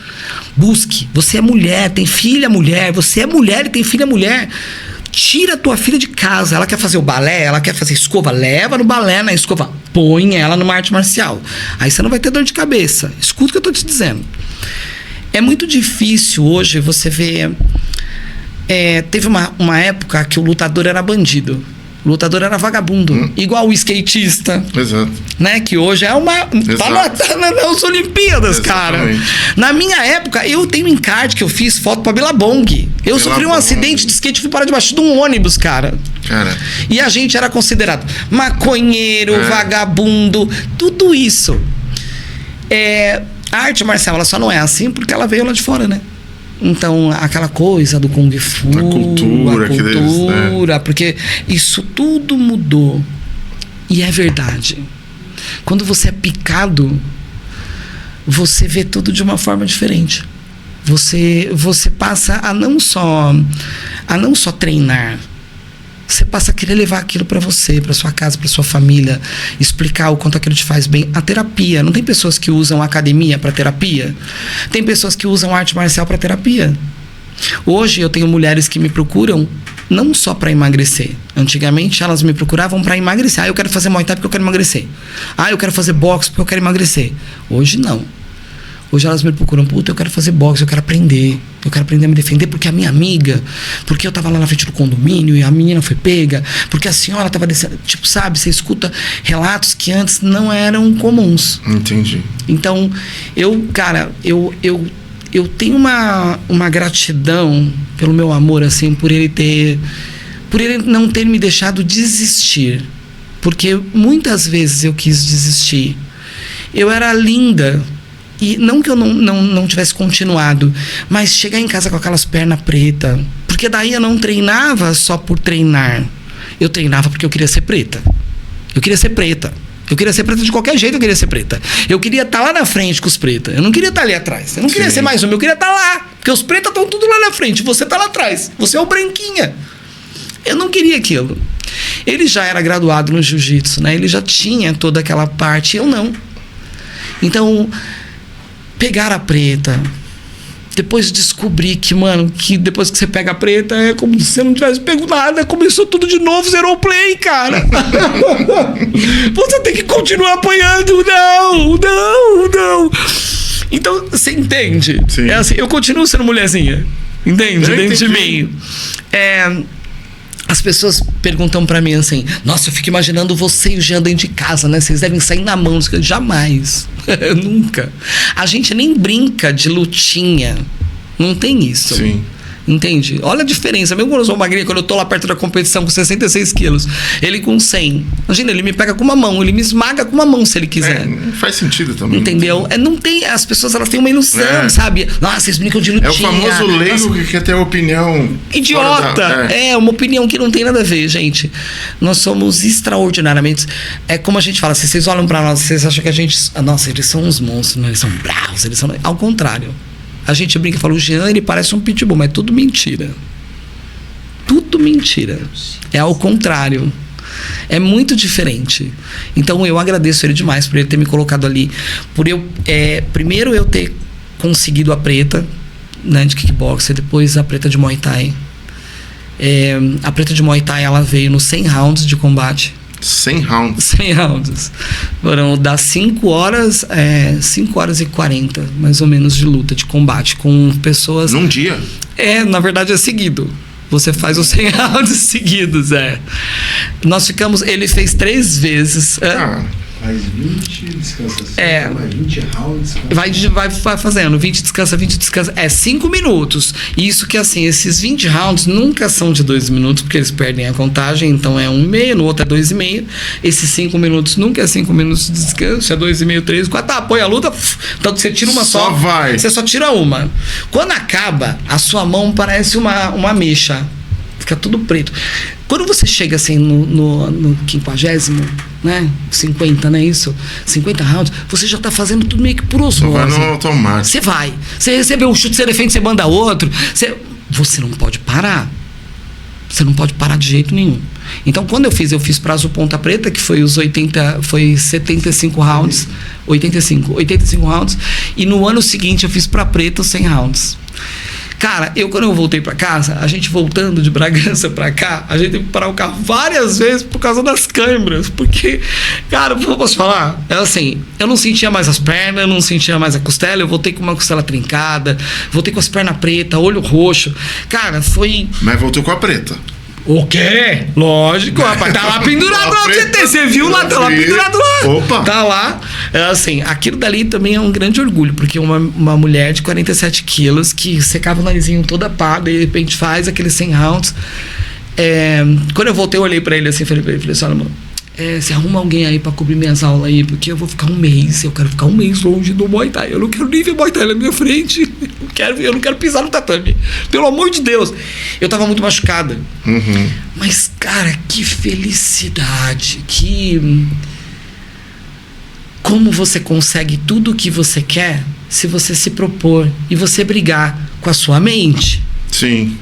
Busque. Você é mulher, tem filha mulher. Você é mulher e tem filha mulher. Tira a tua filha de casa. Ela quer fazer o balé, ela quer fazer escova, leva no balé, na escova, põe ela numa arte marcial. Aí você não vai ter dor de cabeça. Escuta o que eu tô te dizendo. É muito difícil hoje você ver... teve uma época que o lutador era bandido. O lutador era vagabundo, igual o skatista. Exato. Né? Que hoje é uma... Tá nas Olimpíadas, cara. Na minha época, eu tenho encarte que eu fiz foto pra Billabong. Eu sofri um acidente de skate e fui parar debaixo de um ônibus, cara. E a gente era considerado maconheiro, vagabundo, tudo isso. A arte marcial, ela só não é assim porque ela veio lá de fora, né? Então, aquela coisa do Kung Fu, a cultura, porque isso tudo mudou. E é verdade. Quando você é picado, você vê tudo de uma forma diferente. Você passa a não só treinar, você passa a querer levar aquilo para você, para sua casa, para sua família, explicar o quanto aquilo te faz bem. A terapia, não tem pessoas que usam academia para terapia? Tem pessoas que usam arte marcial para terapia. Hoje eu tenho mulheres que me procuram não só para emagrecer. Antigamente elas me procuravam para emagrecer. Eu quero fazer Muay Thai porque eu quero emagrecer. Eu quero fazer boxe porque eu quero emagrecer. Hoje não. Hoje elas me procuram, puta, eu quero fazer boxe, eu quero aprender a me defender, porque a minha amiga, porque eu tava lá na frente do condomínio e a menina foi pega, porque a senhora tava descendo, tipo, sabe, você escuta relatos que antes não eram comuns. Entendi. Então, eu tenho uma gratidão pelo meu amor, assim, por ele não ter me deixado desistir, porque muitas vezes eu quis desistir. Eu era linda, e não que eu não tivesse continuado, mas chegar em casa com aquelas pernas pretas, porque daí eu não treinava só por treinar, eu treinava porque eu queria ser preta. Eu queria ser preta de qualquer jeito, eu queria ser preta. Eu queria estar lá na frente com os pretas, eu não queria estar ali atrás, eu não queria ser mais um, eu queria estar lá, porque os pretas estão tudo lá na frente, você está lá atrás, você é o branquinha. Eu não queria aquilo. Ele já era graduado no jiu-jitsu, né? Ele já tinha toda aquela parte, eu não. Então, pegar a preta, depois descobrir que, mano, que depois que você pega a preta é como se você não tivesse pego nada, começou tudo de novo, zerou o play, cara. Você tem que continuar apanhando. Não. Então, você entende? Sim. É assim, eu continuo sendo mulherzinha, entende? Dentro de mim. As pessoas perguntam pra mim assim, nossa, eu fico imaginando você e o Jean dentro de casa, né? Vocês devem sair na mão. Jamais. Nunca. A gente nem brinca de lutinha. Não tem isso. Sim. Entende? Olha a diferença. Mesmo quando eu sou magrinha, quando eu tô lá perto da competição com 66 quilos, ele com 100. Imagina, ele me pega com uma mão, ele me esmaga com uma mão se ele quiser. Não faz sentido também. Entendeu? Não tem, as pessoas elas têm uma ilusão, sabe? Nossa, vocês brincam de lutinha. É o famoso leigo que quer ter opinião idiota. É uma opinião que não tem nada a ver, gente. Nós somos extraordinariamente. É como a gente fala, se vocês olham pra nós, vocês acham que a gente. Nossa, eles são uns monstros, né? Eles são bravos, eles são. Ao contrário. A gente brinca e fala, o Jean, ele parece um pitbull, mas é tudo mentira. Tudo mentira. É ao contrário. É muito diferente. Então eu agradeço ele demais por ele ter me colocado ali. Por eu, primeiro eu ter conseguido a preta, né, de kickboxer, depois a preta de Muay Thai. A preta de Muay Thai, ela veio nos 100 rounds de combate. 100 rounds. 100 rounds. Foram das 5 horas, 5 horas e 40, mais ou menos, de luta, de combate, com pessoas... Num dia? Na verdade é seguido. Você faz os 100 rounds seguidos, Nós ficamos... Ele fez 3 vezes. Faz 20, descansa 5, mais 20 rounds. Vai fazendo, 20 descansa, 20 descansa. 5 minutos. Isso que, assim, esses 20 rounds nunca são de 2 minutos, porque eles perdem a contagem, então é 1,5, no outro é 2,5. Esses 5 minutos nunca é 5 minutos de descanso, é 2,5, 3, 4. Apoia a luta, então você tira uma só. Vai. Você só tira uma. Quando acaba, a sua mão parece uma mecha. Fica tudo preto. Quando você chega assim no 50º, né? 50, não é isso? 50 rounds, você já tá fazendo tudo meio que por osmose. Vai no automático. Você vai. Você recebeu um chute, você defende, você manda outro. Você não pode parar. Você não pode parar de jeito nenhum. Então, quando eu fiz prazo ponta preta, que foi os 75 rounds. 85 rounds. E no ano seguinte eu fiz pra preta os 100 rounds. Cara, quando eu voltei pra casa, a gente voltando de Bragança pra cá, a gente teve que parar o carro várias vezes por causa das câimbras. Porque, cara, eu posso falar? É assim, eu não sentia mais as pernas, eu não sentia mais a costela, eu voltei com uma costela trincada, voltei com as pernas pretas, olho roxo. Cara, foi... Mas voltou com a preta. O quê? Lógico, rapaz. Tá lá pendurado lá, você viu lá, tá lá pendurado lá. Opa! Tá lá. Assim, aquilo dali também é um grande orgulho, porque uma mulher de 47 quilos que secava o narizinho toda pá, de repente faz aqueles 100 rounds. Quando eu voltei, eu olhei pra ele assim, falei assim, olha, mano, você arruma alguém aí pra cobrir minhas aulas aí, porque eu vou ficar um mês, eu quero ficar um mês longe do Muay Thai, eu não quero nem ver Muay Thai na minha frente, eu não quero pisar no tatame, pelo amor de Deus. Eu tava muito machucada. Mas, cara, que felicidade, como você consegue tudo o que você quer se você se propor e você brigar com a sua mente. Sim.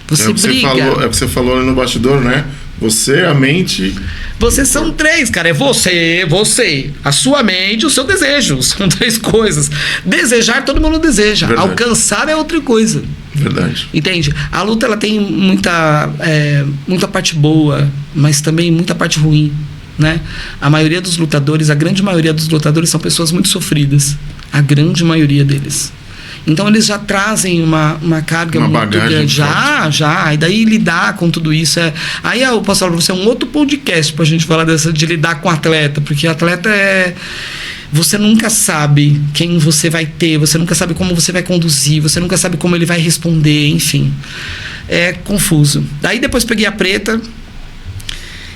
Você briga. É o que você falou ali no bastidor, né? Você, a mente... Vocês são três, cara. É você, a sua mente e o seu desejo. São três coisas. Desejar, todo mundo deseja. Verdade. Alcançar é outra coisa. Verdade. Entende? A luta, ela tem muita parte boa, mas também muita parte ruim, né? A grande maioria dos lutadores são pessoas muito sofridas. A grande maioria deles. Então eles já trazem uma carga muito grande. Já. E daí lidar com tudo isso Aí eu posso falar pra você, um outro podcast pra gente falar de lidar com atleta, porque atleta você nunca sabe quem você vai ter, você nunca sabe como você vai conduzir, você nunca sabe como ele vai responder, enfim. É confuso. Daí depois peguei a preta.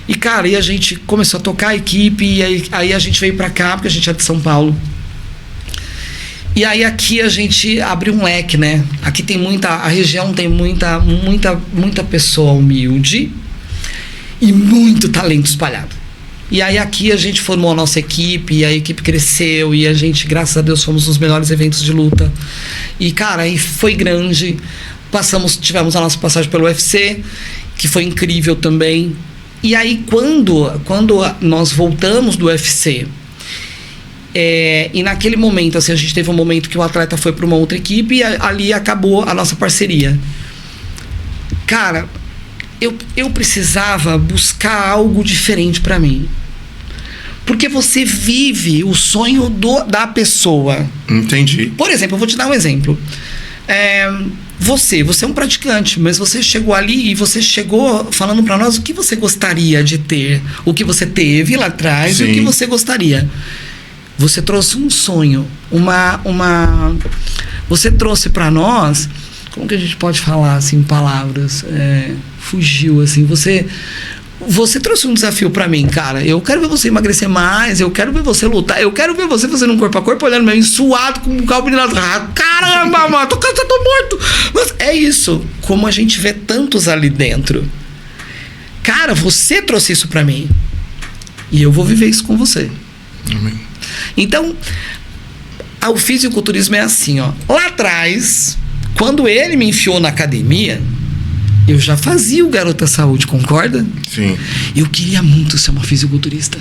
E, cara, a gente começou a tocar a equipe, e aí a gente veio pra cá, porque a gente é de São Paulo. E aí aqui a gente abre um leque, né? Aqui tem a região tem muita pessoa humilde e muito talento espalhado. E aí aqui a gente formou a nossa equipe, e a equipe cresceu, e a gente, graças a Deus, fomos nos melhores eventos de luta. E, cara, aí foi grande. Tivemos a nossa passagem pelo UFC, que foi incrível também. E aí quando nós voltamos do UFC... e naquele momento, assim, a gente teve um momento que o atleta foi para uma outra equipe e ali acabou a nossa parceria. Cara, eu precisava buscar algo diferente para mim. Porque você vive o sonho da pessoa. Entendi. Por exemplo, eu vou te dar um exemplo. Você é um praticante, mas você chegou ali e você chegou falando para nós o que você gostaria de ter, o que você teve lá atrás. Sim. E o que você gostaria. Você trouxe um sonho, você trouxe para nós, como que a gente pode falar assim em palavras? Fugiu assim, você trouxe um desafio para mim, cara. Eu quero ver você emagrecer mais, eu quero ver você lutar, eu quero ver você fazendo um corpo a corpo, olhando meio suado, com o caldo lá. Caramba, mano, tô cansado, tô morto. Mas é isso, como a gente vê tantos ali dentro. Cara, você trouxe isso para mim. E eu vou viver isso com você. Amém. Então, o fisiculturismo é assim, ó. Lá atrás, quando ele me enfiou na academia, eu já fazia o Garota Saúde, concorda? Sim. Eu queria muito ser uma fisiculturista.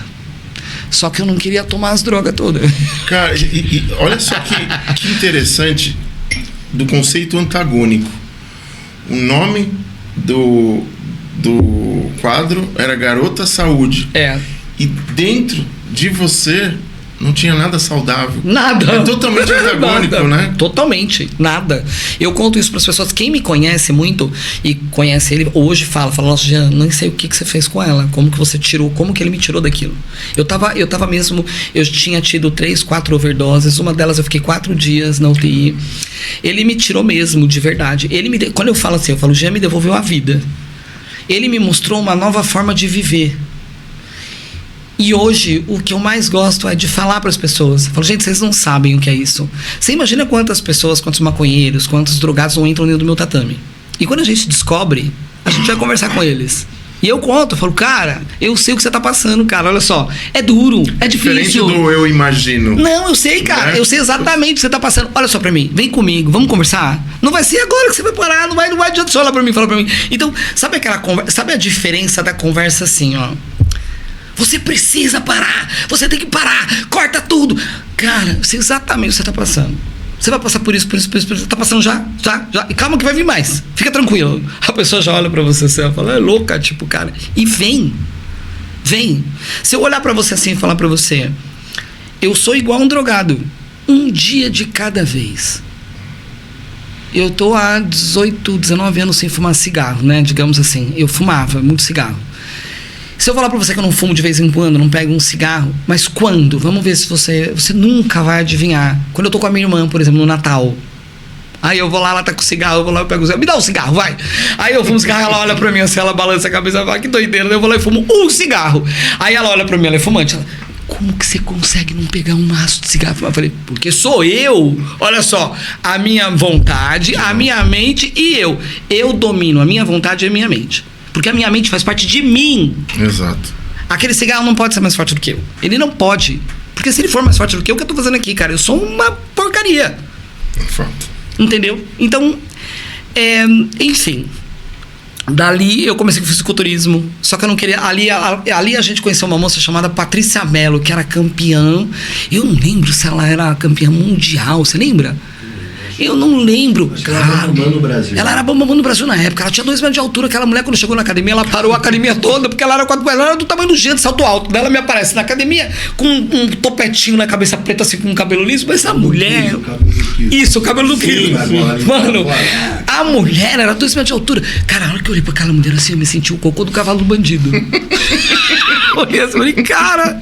Só que eu não queria tomar as drogas todas. Cara, olha só que interessante do conceito antagônico. O nome do quadro era Garota Saúde. E dentro de você não tinha nada saudável. Nada. É totalmente antagônico, nada. Né? Totalmente, nada. Eu conto isso para as pessoas. Quem me conhece muito e conhece ele, hoje fala, nossa, Jean, nem sei o que você fez com ela. Como que você tirou, como que ele me tirou daquilo. Eu tinha tido 3, 4 overdoses. Uma delas eu fiquei 4 dias na UTI. Ele me tirou mesmo, de verdade. Quando eu falo assim, eu falo, Jean me devolveu a vida. Ele me mostrou uma nova forma de viver. E hoje, o que eu mais gosto é de falar para as pessoas. Eu falo, gente, vocês não sabem o que é isso. Você imagina quantas pessoas, quantos maconheiros, quantos drogados não entram dentro do meu tatame. E quando a gente descobre, a gente vai conversar com eles. E eu conto, eu falo, cara, eu sei o que você tá passando, cara, olha só. É duro, é difícil. Diferente do eu imagino. Não, eu sei, cara, eu sei exatamente o que você tá passando. Olha só pra mim, vem comigo, vamos conversar. Não vai ser agora que você vai parar, não vai adiantar só olhar pra mim, falar pra mim. Então, sabe aquela conversa, sabe a diferença da conversa assim, ó? Você precisa parar, você tem que parar, corta tudo. Cara, eu sei exatamente o que você tá passando. Você vai passar por isso. Você tá passando já. E calma que vai vir mais. Fica tranquilo. A pessoa já olha pra você assim, ela fala, é louca, tipo, cara. E vem. Se eu olhar pra você assim e falar pra você, eu sou igual um drogado. Um dia de cada vez. Eu tô há 18, 19 anos sem fumar cigarro, né? Digamos assim. Eu fumava muito cigarro. Se eu falar pra você que eu não fumo de vez em quando, não pego um cigarro, mas quando? Vamos ver se você nunca vai adivinhar. Quando eu tô com a minha irmã, por exemplo, no Natal. Aí eu vou lá, ela tá com cigarro, eu vou lá, eu pego o cigarro, me dá um cigarro, vai. Aí eu fumo cigarro, ela olha pra mim assim, ela balança a cabeça e fala, que doideira. Eu vou lá e fumo um cigarro. Aí ela olha pra mim, ela é fumante, ela, como que você consegue não pegar um maço de cigarro? Eu falei, porque sou eu. Olha só, a minha vontade, a minha mente e eu. Eu domino a minha vontade e a minha mente. Porque a minha mente faz parte de mim. Exato. Aquele cigarro não pode ser mais forte do que eu. Ele não pode. Porque se ele for mais forte do que eu, o que eu tô fazendo aqui, cara? Eu sou uma porcaria. Fato. Entendeu? Então, enfim. Dali eu comecei com fisiculturismo. Só que eu não queria. Ali a gente conheceu uma moça chamada Patrícia Mello, que era campeã. Eu não lembro se ela era campeã mundial. Você lembra? Eu não lembro. Acho que ela era bambam no Brasil. Ela era bambam no Brasil na época. Ela tinha 2 metros de altura. Aquela mulher, quando chegou na academia, ela parou a academia toda, porque ela era do tamanho do Jean, de salto alto. Daí ela me aparece na academia com um topetinho na cabeça preta, assim, com um cabelo liso. Mas a mulher. Isso, o cabelo do Quilo. Mano, a mulher era 2 metros de altura. Cara, a hora que eu olhei pra aquela mulher assim, eu me senti o cocô do cavalo do bandido. Eu olhei assim, falei, cara.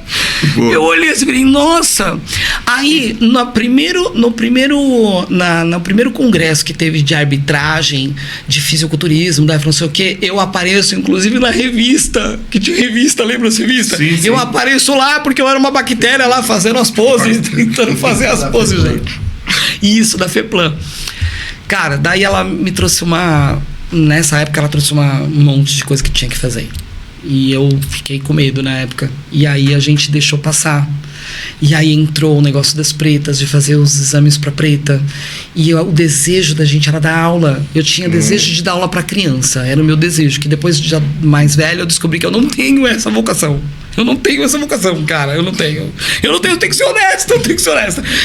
Eu olhei assim, falei, nossa. Aí, no primeiro congresso que teve de arbitragem, de fisiculturismo, não sei o que, eu apareço, inclusive, na revista, que tinha revista, lembra essa revista? Sim, sim. Eu apareço lá porque eu era uma bactéria lá fazendo as poses, tentando fazer as poses, gente. Isso, da FEPLAN. Cara, daí ela me trouxe nessa época ela trouxe um monte de coisa que tinha que fazer. E eu fiquei com medo na época. E aí a gente deixou passar. E aí entrou o negócio das pretas, de fazer os exames para preta. E o desejo da gente era dar aula. Eu tinha desejo de dar aula para criança. Era o meu desejo. Que depois de já mais velho eu descobri que eu não tenho essa vocação. Eu não tenho essa vocação, cara. Eu tenho que ser honesto,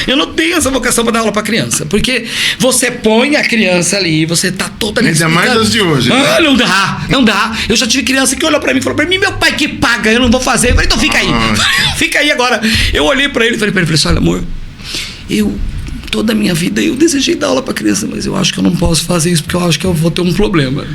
Eu não tenho essa vocação para dar aula para criança. Porque você põe a criança ali, você tá toda... Ainda mais as de hoje. Ah, não dá. Eu já tive criança que olhou para mim e falou para mim, meu pai que paga, eu não vou fazer. Eu falei, então fica aí. Fica aí agora. Eu olhei para ele e falei assim, olha, amor, toda a minha vida eu desejei dar aula para criança, mas eu acho que eu não posso fazer isso porque eu acho que eu vou ter um problema.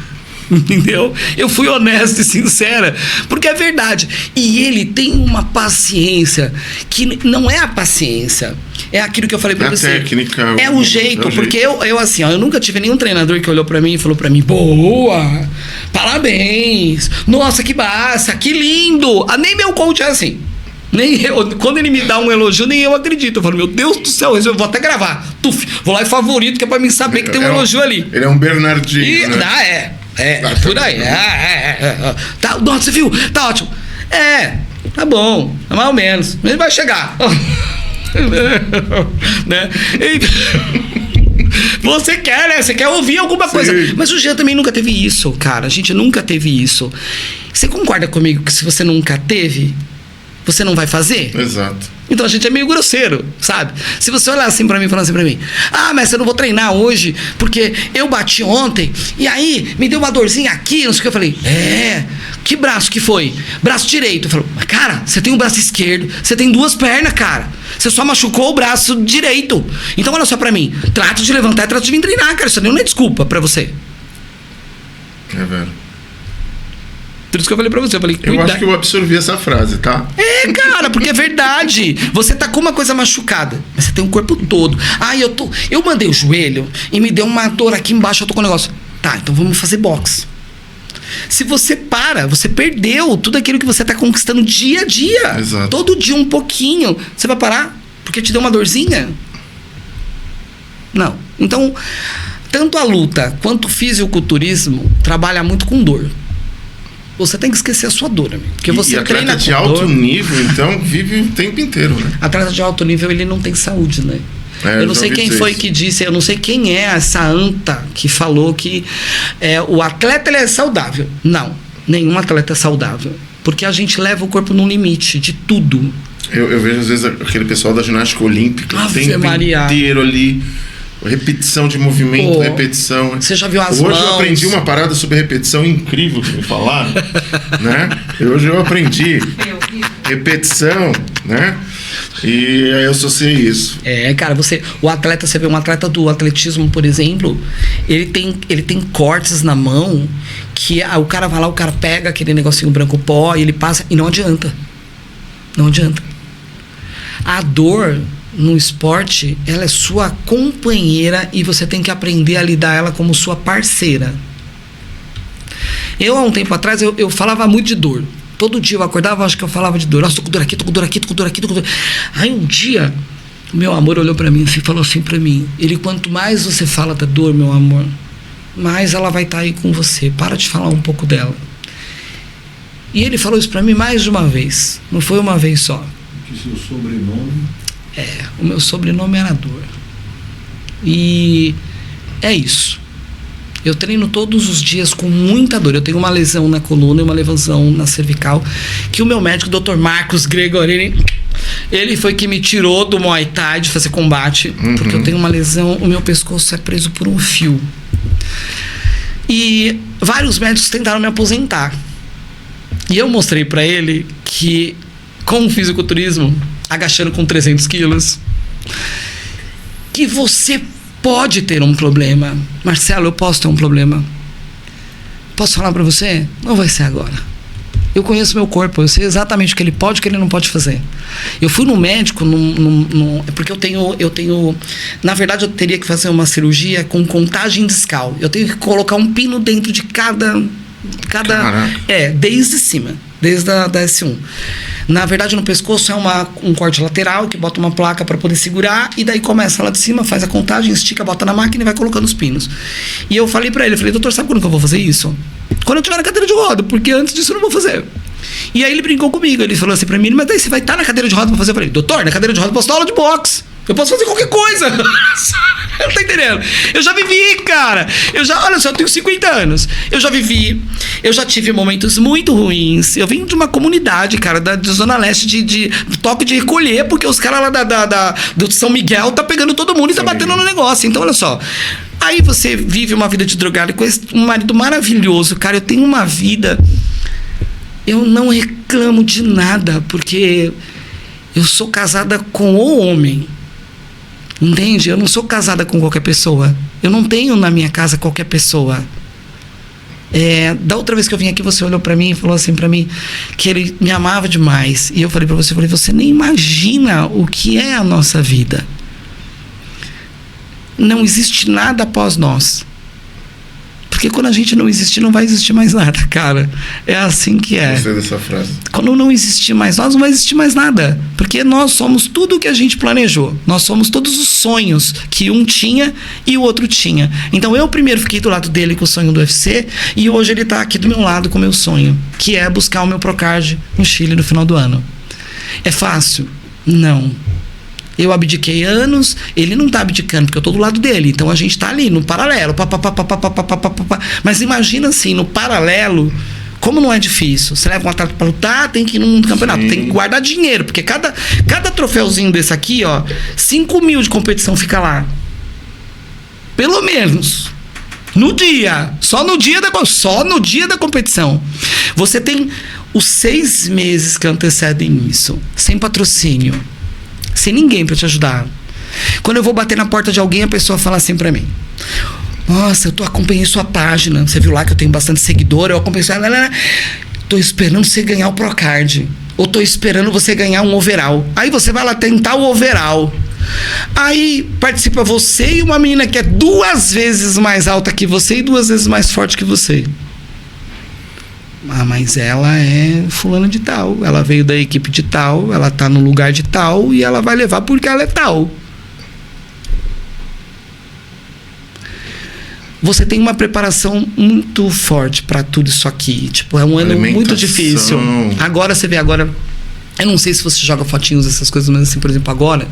Entendeu? Eu fui honesta e sincera, porque é verdade. E ele tem uma paciência que não é a paciência, é aquilo que eu falei pra você. É a técnica. É o jeito, porque eu assim, ó, eu nunca tive nenhum treinador que olhou pra mim e falou pra mim, boa, parabéns, nossa, que massa, que lindo. Nem meu coach é assim. Nem eu, quando ele me dá um elogio, nem eu acredito. Eu falo, meu Deus do céu, eu vou até gravar. Vou lá em favorito, que é pra mim saber que tem um elogio ali. Ele é um Bernardinho, né? Por aí. Tá, nossa, você viu? Tá ótimo. Tá bom, mais ou menos. Ele vai chegar. Né? Você quer, né? Você quer ouvir alguma coisa. Mas o Jean também nunca teve isso, cara. A gente nunca teve isso. Você concorda comigo que se você nunca teve, você não vai fazer? Exato. Então a gente é meio grosseiro, sabe? Se você olhar assim pra mim e falar assim pra mim, mas eu não vou treinar hoje porque eu bati ontem e aí me deu uma dorzinha aqui, não sei o que. Eu falei, que braço que foi? Braço direito. Eu falei, mas cara, você tem um braço esquerdo, você tem 2 pernas, cara. Você só machucou o braço direito. Então olha só pra mim, trata de levantar e trata de vir treinar, cara. Isso não é desculpa pra você. É velho. Tudo isso que eu falei pra você, eu falei, eu acho que eu absorvi essa frase, tá? Cara, porque é verdade. Você tá com uma coisa machucada, mas você tem o corpo todo. Eu mandei o joelho e me deu uma dor aqui embaixo, eu tô com o negócio. Tá, então vamos fazer boxe. Se você para, você perdeu tudo aquilo que você tá conquistando dia a dia. Exato. Todo dia um pouquinho. Você vai parar porque te deu uma dorzinha? Não. Então, tanto a luta quanto o fisiculturismo trabalha muito com dor. Você tem que esquecer a sua dor, amigo. Porque você treina de alto nível, então, vive o tempo inteiro, né? Atleta de alto nível, ele não tem saúde, né? Eu não sei quem foi que disse, eu não sei quem é essa anta que falou que o atleta ele é saudável. Não, nenhum atleta é saudável. Porque a gente leva o corpo no limite de tudo. Eu vejo, às vezes, aquele pessoal da ginástica olímpica, o tempo inteiro ali. Repetição de movimento, repetição. Você já viu as mãos? Hoje eu aprendi uma parada sobre repetição incrível que me falaram, né? Hoje eu aprendi repetição, né? E aí eu associei isso. Cara, você vê um atleta do atletismo, por exemplo, ele tem cortes na mão que o cara vai lá, o cara pega aquele negocinho branco pó e ele passa e não adianta. Não adianta. A dor no esporte, ela é sua companheira e você tem que aprender a lidar ela como sua parceira. Há um tempo atrás, eu falava muito de dor. Todo dia eu acordava, acho que eu falava de dor. Nossa, tô com dor aqui, tô com dor aqui, tô com dor aqui, tô com dor. Aí um dia, o meu amor olhou pra mim e falou assim pra mim, quanto mais você fala da dor, meu amor, mais ela vai estar aí com você. Para de falar um pouco dela. E ele falou isso pra mim mais de uma vez. Não foi uma vez só. que o seu sobrenome... O meu sobrenome era dor. E é isso. Eu treino todos os dias com muita dor. Eu tenho uma lesão na coluna e uma lesão na cervical, que o meu médico, Dr. Marcos Gregorini, ele foi que me tirou do Muay Thai de fazer combate, porque eu tenho uma lesão, o meu pescoço é preso por um fio. E vários médicos tentaram me aposentar. E eu mostrei pra ele que, com o fisiculturismo, agachando com 300 quilos, que você pode ter um problema. Marcelo, eu posso ter um problema. Posso falar pra você? Não vai ser agora. Eu conheço meu corpo, eu sei exatamente o que ele pode e o que ele não pode fazer. Eu fui no médico, porque eu tenho... Na verdade, eu teria que fazer uma cirurgia com contagem discal. Eu tenho que colocar um pino dentro de cada desde cima, desde a S1. Na verdade, no pescoço é um corte lateral que bota uma placa para poder segurar, e daí começa lá de cima, faz a contagem, estica, bota na máquina e vai colocando os pinos. E eu falei para ele, doutor, sabe quando que eu vou fazer isso? Quando eu estiver na cadeira de roda, porque antes disso eu não vou fazer. E aí ele brincou comigo, ele falou assim pra mim, mas daí você vai estar na cadeira de roda pra fazer? Eu falei, doutor, na cadeira de roda eu posso dar aula de boxe. Eu posso fazer qualquer coisa. Não tá entendendo? Eu já vivi, cara. Olha só, eu tenho 50 anos. Eu já vivi. Eu já tive momentos muito ruins. Eu vim de uma comunidade, cara, da Zona Leste de toque de recolher, porque os caras lá do São Miguel tá pegando todo mundo e tá batendo no negócio. Então, olha só. Aí você vive uma vida de drogado com um marido maravilhoso. Cara, eu tenho uma vida... Eu não reclamo de nada, porque eu sou casada com o homem. Entende? Eu não sou casada com qualquer pessoa. Eu não tenho na minha casa qualquer pessoa. Da outra vez que eu vim aqui, você olhou pra mim e falou assim pra mim que ele me amava demais. E eu falei pra você, você nem imagina o que é a nossa vida. Não existe nada após nós. Porque quando a gente não existe, não vai existir mais nada, cara. É assim que é. Gostei dessa frase. Quando não existir mais nós, não vai existir mais nada. Porque nós somos tudo o que a gente planejou. Nós somos todos os sonhos que um tinha e o outro tinha. Então eu primeiro fiquei do lado dele com o sonho do UFC, e hoje ele tá aqui do meu lado com o meu sonho, que é buscar o meu Procard no Chile no final do ano. É fácil? Não. Eu abdiquei anos, ele não tá abdicando, porque eu tô do lado dele. Então a gente tá ali, no paralelo. Mas imagina assim, no paralelo, como não é difícil. Você leva um atleta pra lutar, tem que ir num campeonato. Sim. Tem que guardar dinheiro, porque cada troféuzinho desse aqui, 5 mil de competição fica lá. Pelo menos. No dia. Só no dia da competição. Você tem os 6 meses que antecedem isso. Sem patrocínio. Sem ninguém pra te ajudar. Quando eu vou bater na porta de alguém, a pessoa fala assim pra mim: nossa, acompanhei sua página. Você viu lá que eu tenho bastante seguidor. Eu acompanhei sua... Tô esperando você ganhar o Procard. Ou tô esperando você ganhar um overall. Aí você vai lá tentar o overall. Aí participa você e uma menina que é 2 vezes mais alta que você e 2 vezes mais forte que você. Mas ela é fulana de tal, ela veio da equipe de tal, ela tá no lugar de tal e ela vai levar porque ela é tal. Você tem uma preparação muito forte para tudo isso aqui. Tipo, é um ano muito difícil. Agora você vê, eu não sei se você joga fotinhos, essas coisas, mas assim, por exemplo, agora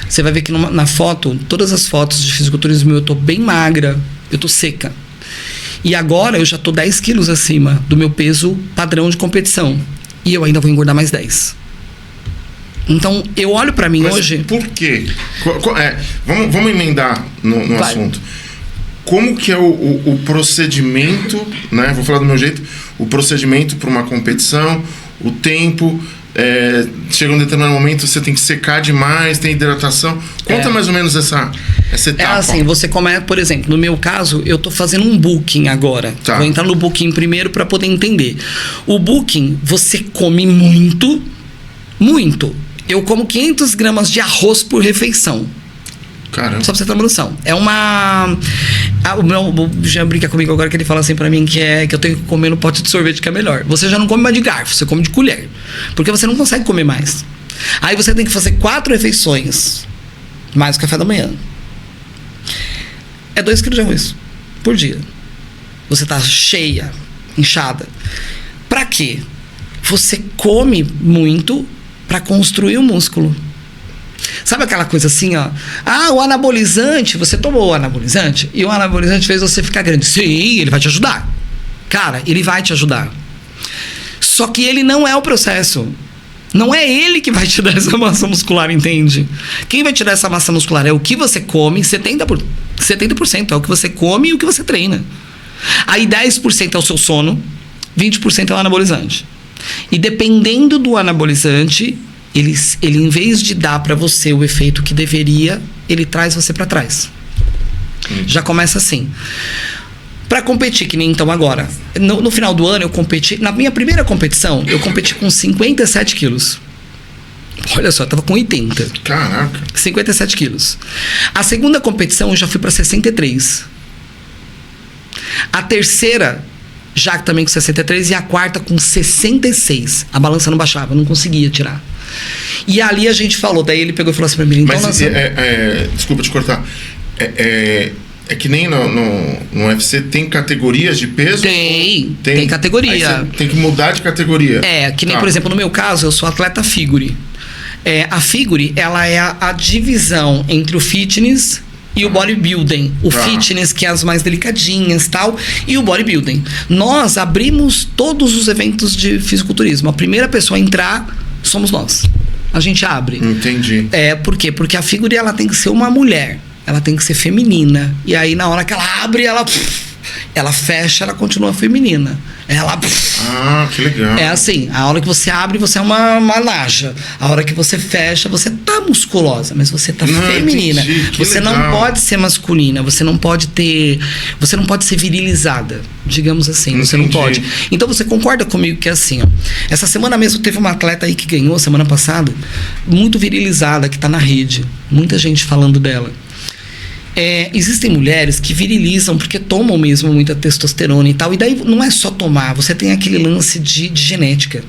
você vai ver que na foto, todas as fotos de fisiculturismo eu tô bem magra, eu tô seca. E agora eu já tô 10 quilos acima do meu peso padrão de competição. E eu ainda vou engordar mais 10. Então, eu olho pra mim hoje... Por quê? Vamos emendar no assunto. Como que é o procedimento, né? Vou falar do meu jeito. O procedimento para uma competição, o tempo... chega um determinado momento, você tem que secar demais, tem hidratação. Conta mais ou menos essa etapa. É assim, você começa, por exemplo, no meu caso, eu tô fazendo um booking agora. Tá. Vou entrar no booking primeiro para poder entender. O booking, você come muito. Eu como 500 gramas de arroz por refeição. Caramba. Só pra você ter uma noção. É uma... O Jean brinca comigo agora que ele fala assim pra mim que eu tenho que comer no pote de sorvete que é melhor. Você já não come mais de garfo, você come de colher. Porque você não consegue comer mais. Aí você tem que fazer 4 refeições. Mais o café da manhã. É 2 quilos de arroz por dia. Você tá cheia, inchada. Pra quê? Você come muito para construir o músculo. Sabe aquela coisa assim, ó? Ah, o anabolizante, você tomou o anabolizante e o anabolizante fez você ficar grande. Sim, ele vai te ajudar. Cara, ele vai te ajudar. Só que ele não é o processo. Não é ele que vai te dar essa massa muscular, entende? Quem vai te dar essa massa muscular é o que você come, 70% é o que você come e o que você treina. Aí 10% é o seu sono, 20% é o anabolizante. E dependendo do anabolizante, ele em vez de dar pra você o efeito que deveria, ele traz você pra trás. Já começa assim. Pra competir, que nem então agora. No final do ano eu competi. Na minha primeira competição, eu competi com 57 quilos. Olha só, eu tava com 80. Caraca. 57 quilos. A segunda competição eu já fui pra 63. A terceira, já também com 63. E a quarta com 66. A balança não baixava, eu não conseguia tirar. E ali a gente falou, daí ele pegou e falou assim pra mim. Então mas desculpa te cortar. É que nem no UFC tem categorias de peso? Tem categoria. Aí você tem que mudar de categoria. Que nem, por exemplo, no meu caso, eu sou atleta figure. A figure, ela é a divisão entre o fitness e o bodybuilding. O fitness, que é as mais delicadinhas, tal, e o bodybuilding. Nós abrimos todos os eventos de fisiculturismo. A primeira pessoa a entrar somos nós. A gente abre. Entendi. Por quê? Porque a figure, ela tem que ser uma mulher. Ela tem que ser feminina. E aí, na hora que ela abre, ela fecha, ela continua feminina. Que legal. É assim, a hora que você abre, você é uma naja. A hora que você fecha, você tá musculosa, mas você tá feminina. Você legal. não pode ser masculina, você não pode ser virilizada, digamos assim. Entendi. Você não pode. Então você concorda comigo que é assim, ó. Essa semana mesmo teve uma atleta aí que ganhou, semana passada, muito virilizada, que tá na rede. Muita gente falando dela. Existem mulheres que virilizam porque tomam mesmo muita testosterona e tal. E daí não é só tomar, você tem aquele lance de genética.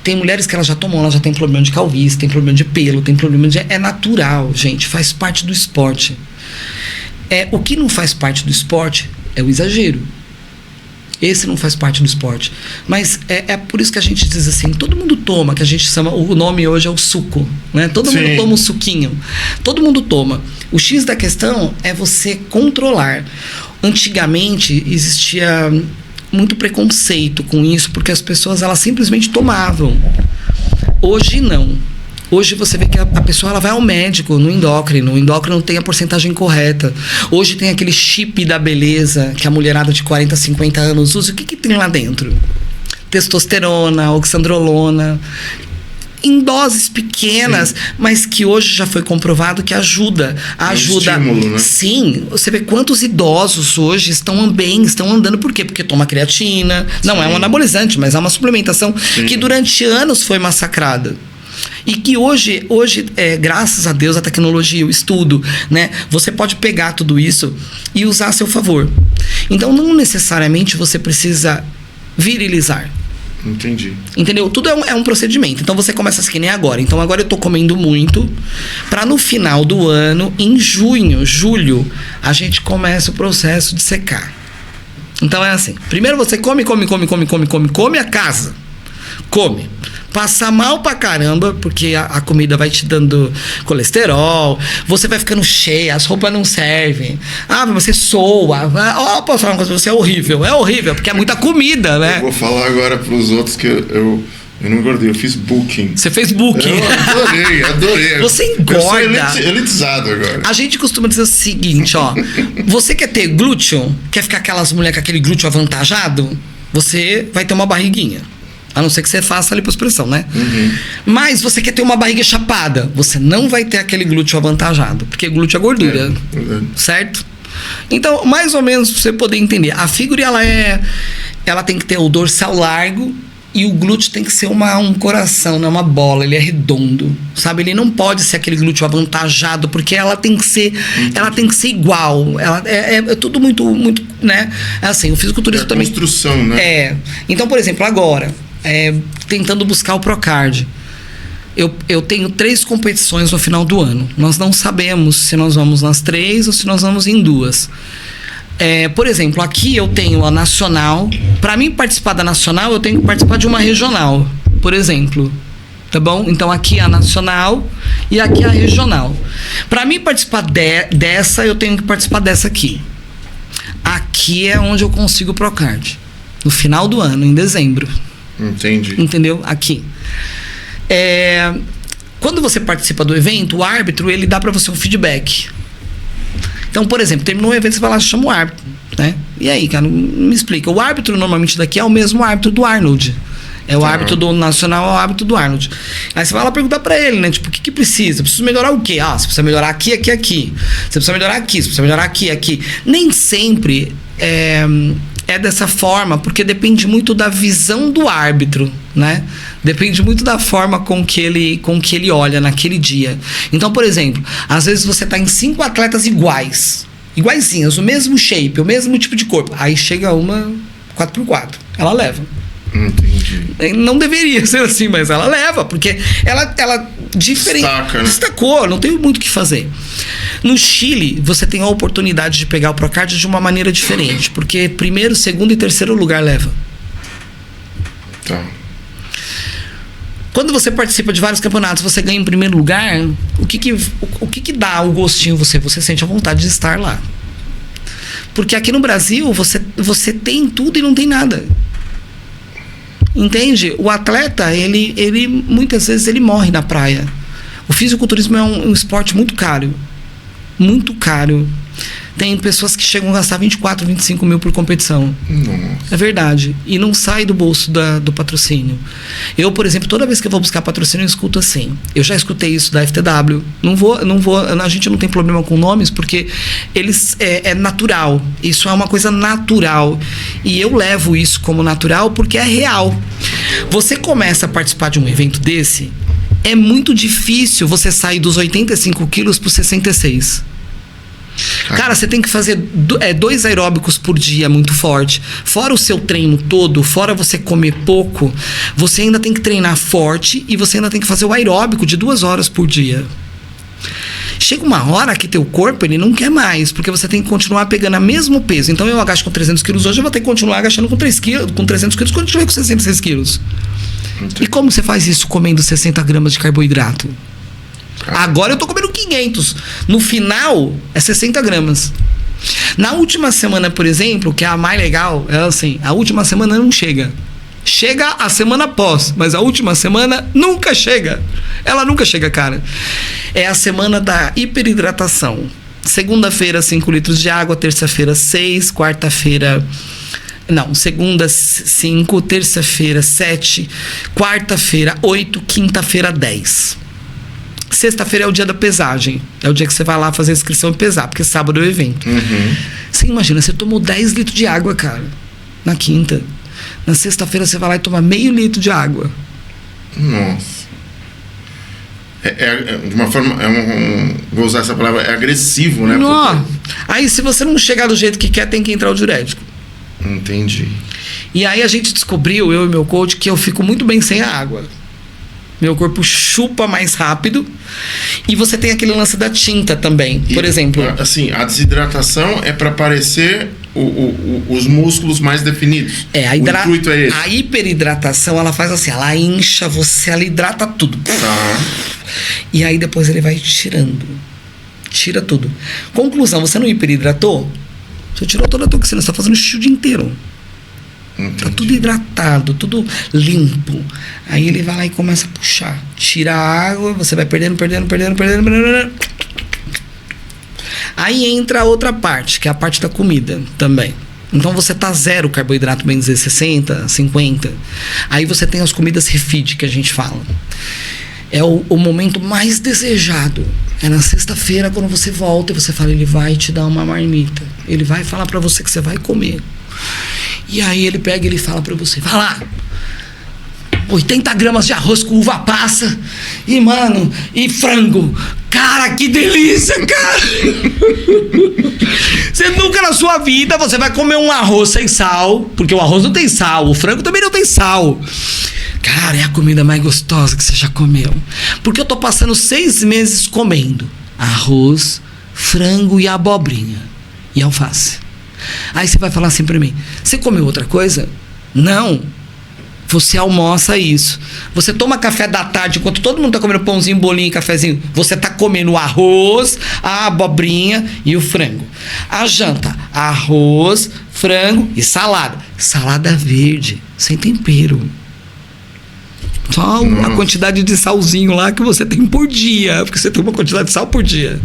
Tem mulheres que elas já tomam, elas já têm problema de calvície, tem problema de pelo, tem problema de... É natural, gente, faz parte do esporte. O que não faz parte do esporte é o exagero. Esse não faz parte do esporte. Mas é por isso que a gente diz assim, todo mundo toma, que a gente chama, o nome hoje é o suco, né? Todo mundo toma um suquinho. Todo mundo toma. O X da questão é você controlar. Antigamente existia muito preconceito com isso, porque as pessoas, elas simplesmente tomavam. Hoje não. Hoje você vê que a pessoa, ela vai ao médico, no endócrino. O endócrino tem a porcentagem correta. Hoje tem aquele chip da beleza que a mulherada de 40, 50 anos usa. O que tem lá dentro? Testosterona, oxandrolona, em doses pequenas, mas que hoje já foi comprovado que ajuda. Ajuda. Estímulo, né? Sim, você vê quantos idosos hoje estão bem, estão andando. Por quê? Porque toma creatina. Não é um anabolizante, mas é uma suplementação que durante anos foi massacrada. E que hoje graças a Deus, a tecnologia, o estudo, né? Você pode pegar tudo isso e usar a seu favor. Então, não necessariamente você precisa virilizar. Entendi. Entendeu? Tudo é um procedimento. Então, você começa assim, que nem agora. Então, agora eu tô comendo muito para no final do ano, em julho, a gente começa o processo de secar. Então, é assim. Primeiro você come a casa. Come. Passa mal pra caramba, porque a comida vai te dando colesterol, você vai ficando cheia, as roupas não servem. Você soa. Posso falar uma coisa, você é horrível, porque é muita comida, né? Eu vou falar agora pros outros que eu não engordei, eu fiz booking. Você fez booking? Eu adorei. Você engorda. Eu sou elitizado agora. A gente costuma dizer o seguinte, ó. Você quer ter glúteo? Quer ficar aquelas mulheres com aquele glúteo avantajado? Você vai ter uma barriguinha. A não ser que você faça liposupressão, né? Uhum. Mas você quer ter uma barriga chapada, você não vai ter aquele glúteo avantajado, porque glúteo é gordura, certo? Então, mais ou menos, pra você poder entender, a figure, ela tem que ter o dorsal largo e o glúteo tem que ser um coração, não é uma bola, ele é redondo, sabe? Ele não pode ser aquele glúteo avantajado, porque ela tem que ser, igual, é tudo muito, né? Assim, o fisiculturismo também... construção, né? Então, por exemplo, agora... tentando buscar o Procard. Eu tenho 3 competições no final do ano. Nós não sabemos se nós vamos nas 3 ou se nós vamos em 2. Por exemplo, aqui eu tenho a nacional. Para mim participar da nacional, eu tenho que participar de uma regional, por exemplo. Tá bom? Então aqui é a nacional e aqui é a regional. Para mim participar dessa, eu tenho que participar dessa aqui. Aqui é onde eu consigo o Procard. No final do ano, em dezembro. Entendi. Entendeu? Aqui. Quando você participa do evento, o árbitro, ele dá para você um feedback. Então, por exemplo, terminou o evento, você vai lá, chama o árbitro, né? E aí, cara, me explica. O árbitro normalmente daqui é o mesmo árbitro do Arnold. É o árbitro do Nacional, é o árbitro do Arnold. Aí você vai lá perguntar pra ele, né? Tipo, o que precisa? Preciso melhorar o quê? Você precisa melhorar aqui, aqui, aqui. Você precisa melhorar aqui, você precisa melhorar aqui, aqui. Nem sempre é dessa forma, porque depende muito da visão do árbitro, né? Depende muito da forma com que ele olha naquele dia. Então, por exemplo, às vezes você tá em 5 atletas iguaizinhas, o mesmo shape, o mesmo tipo de corpo. Aí chega uma 4x4, ela leva. Entendi. Não deveria ser assim, mas ela leva, porque ela destacou, não tem muito o que fazer. No Chile, você tem a oportunidade de pegar o Procard de uma maneira diferente, porque primeiro, segundo e terceiro lugar leva. Tá. Quando você participa de vários campeonatos, você ganha em primeiro lugar, o que dá o gostinho você sente a vontade de estar lá. Porque aqui no Brasil, você tem tudo e não tem nada. Entende? O atleta, ele muitas vezes ele morre na praia. O fisiculturismo é um esporte muito caro. Muito caro. Tem pessoas que chegam a gastar 24, 25 mil por competição. Nossa. É verdade. E não sai do bolso do patrocínio. Eu, por exemplo, toda vez que eu vou buscar patrocínio, eu escuto assim. Eu já escutei isso da FTW. Não vou, a gente não tem problema com nomes, porque eles é natural. Isso é uma coisa natural. E eu levo isso como natural porque é real. Você começa a participar de um evento desse, é muito difícil você sair dos 85 quilos para os 66. Cara, você tem que fazer 2 aeróbicos por dia muito forte. Fora o seu treino todo, fora você comer pouco, você ainda tem que treinar forte e você ainda tem que fazer o aeróbico de 2 horas por dia. Chega uma hora que teu corpo ele não quer mais, porque você tem que continuar pegando o mesmo peso. Então eu agacho com 300 quilos hoje, eu vou ter que continuar agachando com 300 quilos quando eu tiver com 66 quilos. E como você faz isso comendo 60 gramas de carboidrato? Agora eu tô comendo 500. No final, é 60 gramas. Na última semana, por exemplo, que é a mais legal, é assim, a última semana não chega. Chega a semana após, mas a última semana nunca chega. Ela nunca chega, cara. É a semana da hiperidratação. Segunda-feira, 5 litros de água. Terça-feira, 6. Quarta-feira... Não, segunda, 5. Terça-feira, 7. Quarta-feira, 8. Quinta-feira, 10. Sexta-feira é o dia da pesagem. É o dia que você vai lá fazer a inscrição e pesar, porque sábado é o evento. Você imagina, você tomou 10 litros de água, cara, na quinta. Na sexta-feira você vai lá e toma meio litro de água. Nossa. De uma forma, vou usar essa palavra, é agressivo, né? Não. Aí se você não chegar do jeito que quer, tem que entrar o diurético. Entendi. E aí a gente descobriu, eu e meu coach, que eu fico muito bem sem a água. Meu corpo chupa mais rápido. E você tem aquele lance da tinta também. Por exemplo... Assim, a desidratação é para parecer os músculos mais definidos. O intuito é esse. A hiperidratação, ela faz assim, ela incha você, ela hidrata tudo. Tá. E aí depois ele vai tirando. Tira tudo. Conclusão, você não hiperidratou? Você tirou toda a toxina, você tá fazendo xixi o dia inteiro. Entendi. Tá tudo hidratado, tudo limpo. Aí ele vai lá e começa a puxar. Tira a água, você vai perdendo. Aí entra a outra parte, que é a parte da comida também. Então você tá 0 carboidrato, bem dizer, 60, 50. Aí você tem as comidas refeed que a gente fala. É o momento mais desejado. É na sexta-feira, quando você volta e você fala, ele vai te dar uma marmita. Ele vai falar pra você que você vai comer. E aí ele pega e ele fala pra você, vai lá, 80 gramas de arroz com uva passa e, mano, e frango. Cara, que delícia, cara. Você nunca na sua vida você vai comer um arroz sem sal, porque o arroz não tem sal, o frango também não tem sal. Cara, é a comida mais gostosa que você já comeu. Porque eu tô passando 6 meses comendo arroz, frango e abobrinha e alface. Aí você vai falar assim pra mim, você comeu outra coisa? Não. Você almoça isso. Você toma café da tarde, enquanto todo mundo tá comendo pãozinho, bolinho e cafezinho, você tá comendo o arroz, a abobrinha e o frango. A janta, arroz, frango e salada. Salada verde, sem tempero. Só a quantidade de salzinho lá que você tem por dia, porque você tem uma quantidade de sal por dia.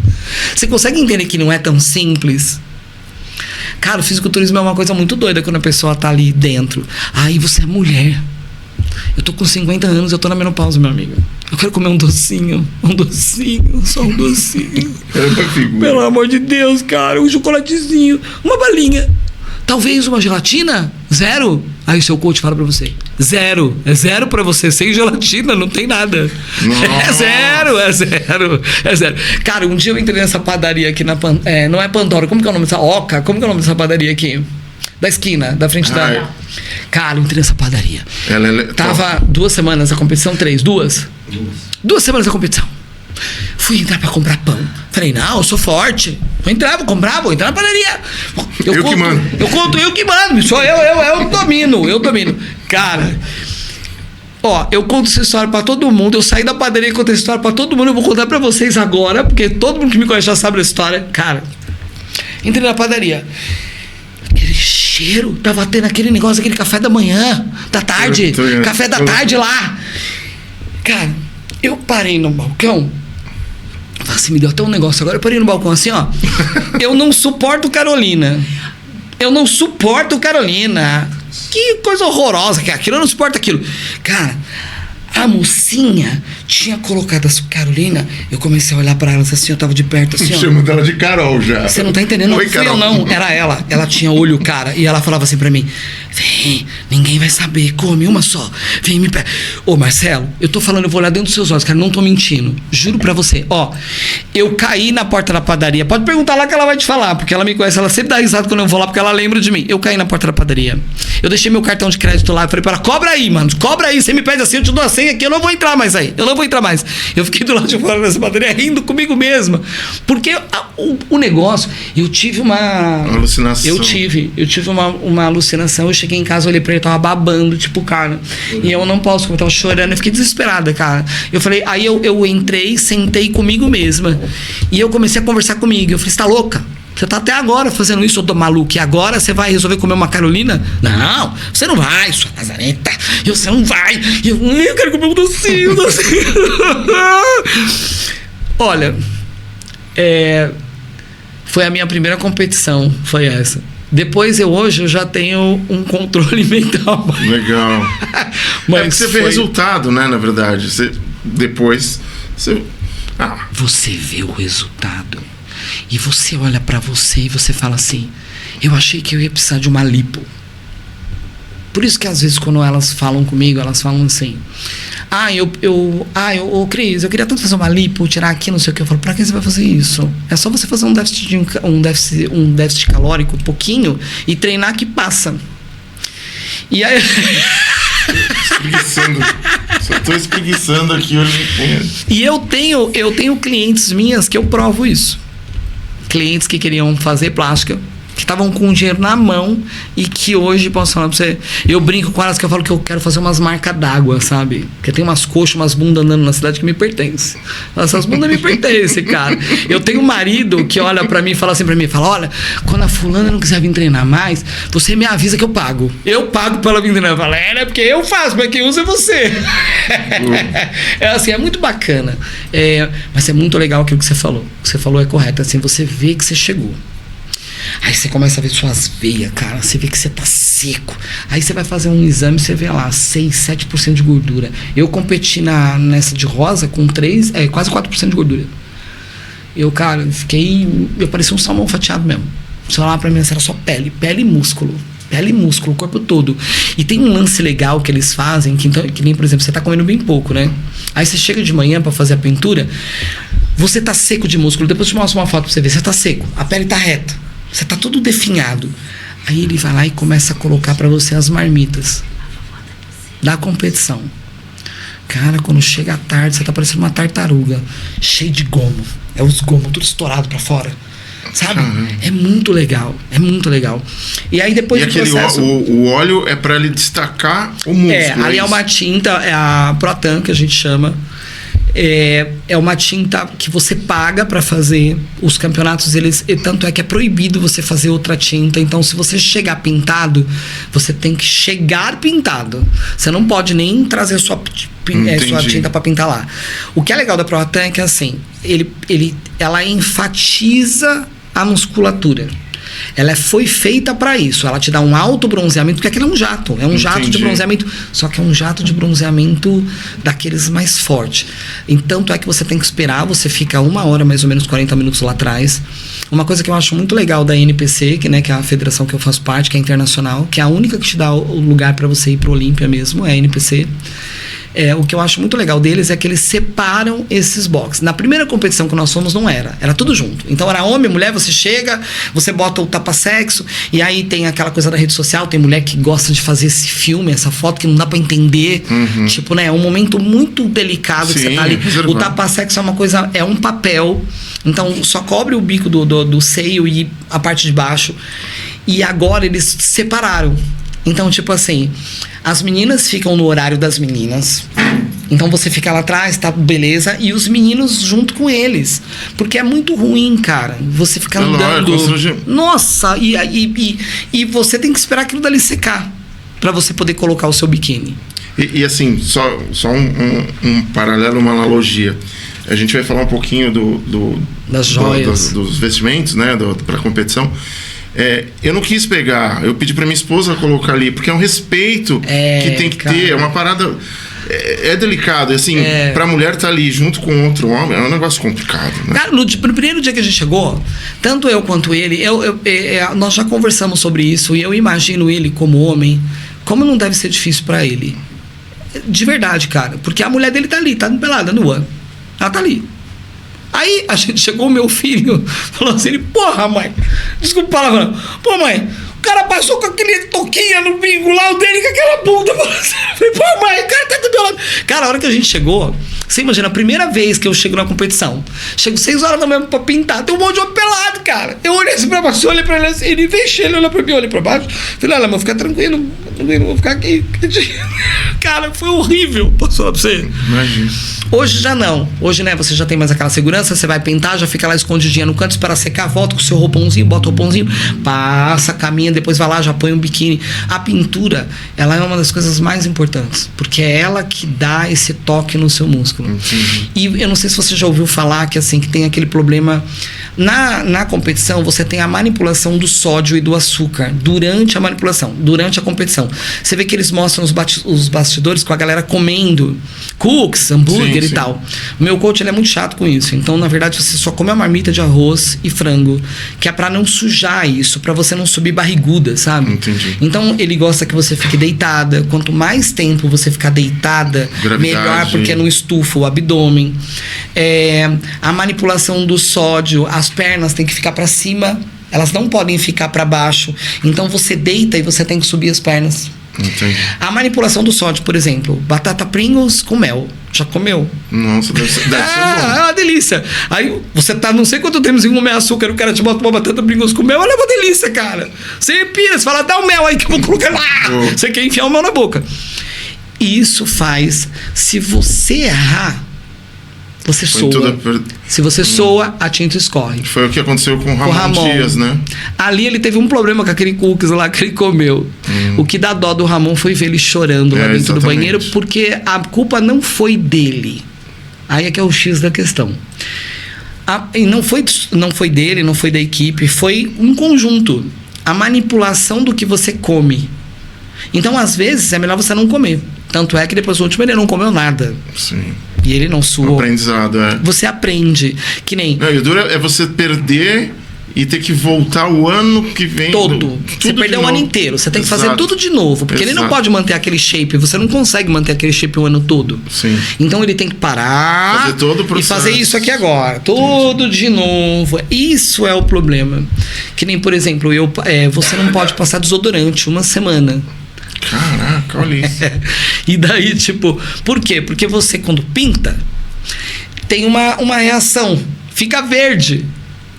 Você consegue entender que não é tão simples? Cara, o fisiculturismo é uma coisa muito doida quando a pessoa tá ali dentro. Aí você é mulher. Eu tô com 50 anos, eu tô na menopausa, meu amigo. Eu quero comer um docinho, só um docinho. Pelo amor de Deus, cara, um chocolatezinho, uma balinha. Talvez uma gelatina? 0. Aí o seu coach fala pra você: 0. É 0 pra você. Sem gelatina não tem nada. É 0. É 0. Cara, um dia eu entrei nessa padaria aqui na... não é Pandora. Como que é o nome dessa? Oca. Como que é o nome dessa padaria aqui? Da esquina, da frente da... Cara, eu entrei nessa padaria. Tava 2 semanas a competição, 3. 2 semanas a competição. Fui entrar pra comprar pão. Falei, não, eu sou forte. Vou entrar na padaria. Eu que mando. Eu que mando. Sou eu domino. Cara, ó, eu conto essa história pra todo mundo. Eu saí da padaria e contei essa história pra todo mundo. Eu vou contar pra vocês agora, porque todo mundo que me conhece já sabe a história. Cara, entrei na padaria. Aquele cheiro, tava tendo aquele negócio, aquele café da manhã, da tarde, café da tarde lá. Cara, eu parei no balcão. Assim, me deu até um negócio agora. Eu parei no balcão assim, ó. Eu não suporto Carolina. Que coisa horrorosa que é aquilo. Eu não suporto aquilo. Cara, a mocinha tinha colocado a Carolina. Eu comecei a olhar pra ela assim, eu tava de perto assim, ó. Chamando ela de Carol já. Você não tá entendendo? Não fui eu não, era ela. Ela tinha olho, cara. E ela falava assim pra mim: vem, ninguém vai saber, come uma só. Vem, me pega. Ô, Marcelo, eu tô falando, eu vou olhar dentro dos seus olhos, cara, não tô mentindo. Juro pra você. Ó, eu caí na porta da padaria. Pode perguntar lá que ela vai te falar, porque ela me conhece, ela sempre dá risada quando eu vou lá, porque ela lembra de mim. Eu caí na porta da padaria. Eu deixei meu cartão de crédito lá, eu falei pra ela: cobra aí, mano, cobra aí. Você me pede assim, eu te dou a senha aqui, eu não vou entrar mais aí. Eu fiquei do lado de fora dessa padaria rindo comigo mesma. Porque o negócio, eu tive uma alucinação. Eu tive uma alucinação. Eu cheguei em casa, olhei pra ele, tava babando, tipo, cara. E eu não posso, como eu tava chorando, eu fiquei desesperada, cara. Eu falei, aí eu entrei, sentei comigo mesma. E eu comecei a conversar comigo. Eu falei: você tá louca? Você tá até agora fazendo isso, eu tô maluco. E agora você vai resolver comer uma Carolina? Não, você não vai, sua lazarenta. Você não vai. Eu quero comer um docinho. Olha, foi a minha primeira competição, foi essa. Depois hoje eu já tenho um controle mental. Legal. Mas você vê resultado, né, na verdade. Depois você vê o resultado. E você olha pra você e você fala assim: eu achei que eu ia precisar de uma lipo. Por isso que às vezes quando elas falam comigo, elas falam assim: Cris, eu queria tanto fazer uma lipo, tirar aqui, não sei o que. Eu falo: pra que você vai fazer isso? É só você fazer um déficit calórico, um pouquinho, e treinar que passa. E aí... Só tô espreguiçando aqui hoje. E eu tenho clientes minhas que eu provo isso. Clientes que queriam fazer plástica, que estavam com o dinheiro na mão e que hoje, posso falar pra você, eu brinco com elas que eu falo que eu quero fazer umas marcas d'água, sabe? Porque tem umas coxas, umas bundas andando na cidade que me pertencem. Essas bundas me pertencem, cara. Eu tenho um marido que olha pra mim e fala assim pra mim, fala: olha, quando a fulana não quiser vir treinar mais, você me avisa que eu pago. Eu pago pra ela vir treinar. Eu falo: é porque eu faço, mas quem usa é você. É assim, é muito bacana. Mas é muito legal aquilo que você falou. O que você falou é correto. Assim, você vê que você chegou. Aí você começa a ver suas veias, cara. Você vê que você tá seco. Aí você vai fazer um exame e você vê lá 6, 7% de gordura. Eu competi nessa de rosa com quase 4% de gordura. Eu parecia um salmão fatiado mesmo. Você olhava pra mim, era só pele e músculo. Pele e músculo, o corpo todo. E tem um lance legal que eles fazem, que nem, por exemplo, você tá comendo bem pouco, né? Aí você chega de manhã pra fazer a pintura, você tá seco de músculo. Depois eu te mostro uma foto pra você ver. Você tá seco, a pele tá reta. Você tá todo definhado. Aí ele vai lá e começa a colocar pra você as marmitas da competição. Cara, quando chega a tarde, você tá parecendo uma tartaruga, cheio de gomo. É os gomos tudo estourado pra fora. Sabe? É muito legal. É muito legal. E aí depois do processo... o óleo é para ele destacar o músculo. Ali é uma tinta, é a Proatan, que a gente chama. É uma tinta que você paga para fazer. Os campeonatos, tanto é que é proibido você fazer outra tinta. Então, se você chegar pintado, você tem que chegar pintado. Você não pode nem trazer sua tinta para pintar lá. O que é legal da Proatan é que, assim, ela enfatiza a musculatura. Ela foi feita para isso. Ela te dá um alto bronzeamento, porque aquilo é um jato. É um jato de bronzeamento. Só que é um jato de bronzeamento daqueles mais fortes. Então, é que você tem que esperar. Você fica 1 hora, mais ou menos 40 minutos lá atrás. Uma coisa que eu acho muito legal da NPC, que é a federação que eu faço parte, que é internacional, que é a única que te dá o lugar para você ir pro Olímpia mesmo, é a NPC. O que eu acho muito legal deles é que eles separam esses boxes. Na primeira competição que nós fomos, não era tudo junto. Então era homem, mulher, você chega, você bota o tapa-sexo, e aí tem aquela coisa da rede social, tem mulher que gosta de fazer esse filme, essa foto que não dá pra entender. Tipo, é um momento muito delicado que você tá ali. O tapa-sexo é uma coisa, é um papel, então só cobre o bico do seio e a parte de baixo. E agora eles separaram. Então, tipo assim, as meninas ficam no horário das meninas. Então você fica lá atrás, tá, beleza. E os meninos junto com eles. Porque é muito ruim, cara. Você ficar andando. Nossa, e você tem que esperar aquilo dali secar pra você poder colocar o seu biquíni. E assim, só um paralelo, uma analogia. A gente vai falar um pouquinho das joias, dos vestimentos, né, pra competição. Eu não quis pegar, eu pedi pra minha esposa colocar ali, porque é um respeito que tem que ter, é uma parada. É delicado, assim, pra mulher estar ali junto com outro homem, é um negócio complicado, né? Cara, no primeiro dia que a gente chegou, tanto eu quanto ele, nós já conversamos sobre isso, e eu imagino ele como homem, como não deve ser difícil pra ele. De verdade, cara, porque a mulher dele tá ali, tá pelada, nua. Ela tá ali. Aí a gente chegou, o meu filho falou assim, porra, mãe, desculpa a palavra, pô, mãe, o cara passou com aquele toquinha no bingo lá, o dele com aquela bunda. Eu falei, pô, mãe, o cara tá do meu lado. Cara, a hora que a gente chegou, você imagina, a primeira vez que eu chego na competição, chego 6 horas da manhã pra pintar, tem um monte de homem pelado, cara. Eu olhei assim pra baixo, olhei pra ele assim, ele fechou, ele olhou pra mim, olhei pra baixo, falei, olha, mas fica tranquilo, não vou ficar aqui. Cara, foi horrível, posso falar pra você? Imagina. Hoje já não. Hoje, né, você já tem mais aquela segurança, você vai pintar, já fica lá escondidinha no canto, espera secar, volta com o seu roupãozinho, bota o roupãozinho, passa, caminha, depois vai lá, já põe um biquíni. A pintura, ela é uma das coisas mais importantes, porque é ela que dá esse toque no seu músculo. Entendi. E eu não sei se você já ouviu falar que, assim, que tem aquele problema... Na competição, você tem a manipulação do sódio e do açúcar durante a manipulação, durante a competição. Você vê que eles mostram os bastidores com a galera comendo cookies, hambúrguer e tal. O meu coach, ele é muito chato com isso. Então, na verdade, você só come a marmita de arroz e frango, que é pra não sujar isso, pra você não subir barriguda, sabe? Entendi. Então, ele gosta que você fique deitada. Quanto mais tempo você ficar deitada, melhor, porque não estufa o abdômen. A manipulação do sódio, as pernas têm que ficar pra cima, elas não podem ficar pra baixo. Então, você deita e você tem que subir as pernas. Entendi. A manipulação do sódio, por exemplo, batata Pringles com mel. Já comeu? Nossa, deve ser bom. É uma delícia. Aí você tá não sei quanto tempo sem comer açúcar, o cara te bota uma batata Pringles com mel, olha, é uma delícia, cara. Você pira, você fala, dá o mel aí que eu vou colocar lá. Você quer enfiar o mel na boca. Isso faz, se você errar, você soa. Se você soa, a tinta escorre. Foi o que aconteceu com o Ramon Dias, né? Ali ele teve um problema com aquele cookies lá que ele comeu. O que dá dó do Ramon foi ver ele chorando lá dentro do banheiro, porque a culpa não foi dele. Aí é que é o X da questão. E não foi dele, não foi da equipe, foi um conjunto. A manipulação do que você come. Então, às vezes, é melhor você não comer. Tanto é que depois do último ele não comeu nada. Sim. E ele não suou. Aprendizado, Você aprende. Que nem... Não, e o duro é você perder e ter que voltar o ano que vem. Todo. Você perdeu o ano inteiro. Você tem que fazer tudo de novo. Porque ele não pode manter aquele shape. Você não consegue manter aquele shape o ano todo. Sim. Então ele tem que parar fazer todo o processo. E fazer isso aqui agora. Tudo de novo. Isso é o problema. Que nem, por exemplo, você não pode passar desodorante 1 semana. Caraca, olha isso. E daí, tipo, por quê? Porque você, quando pinta, tem uma reação, fica verde.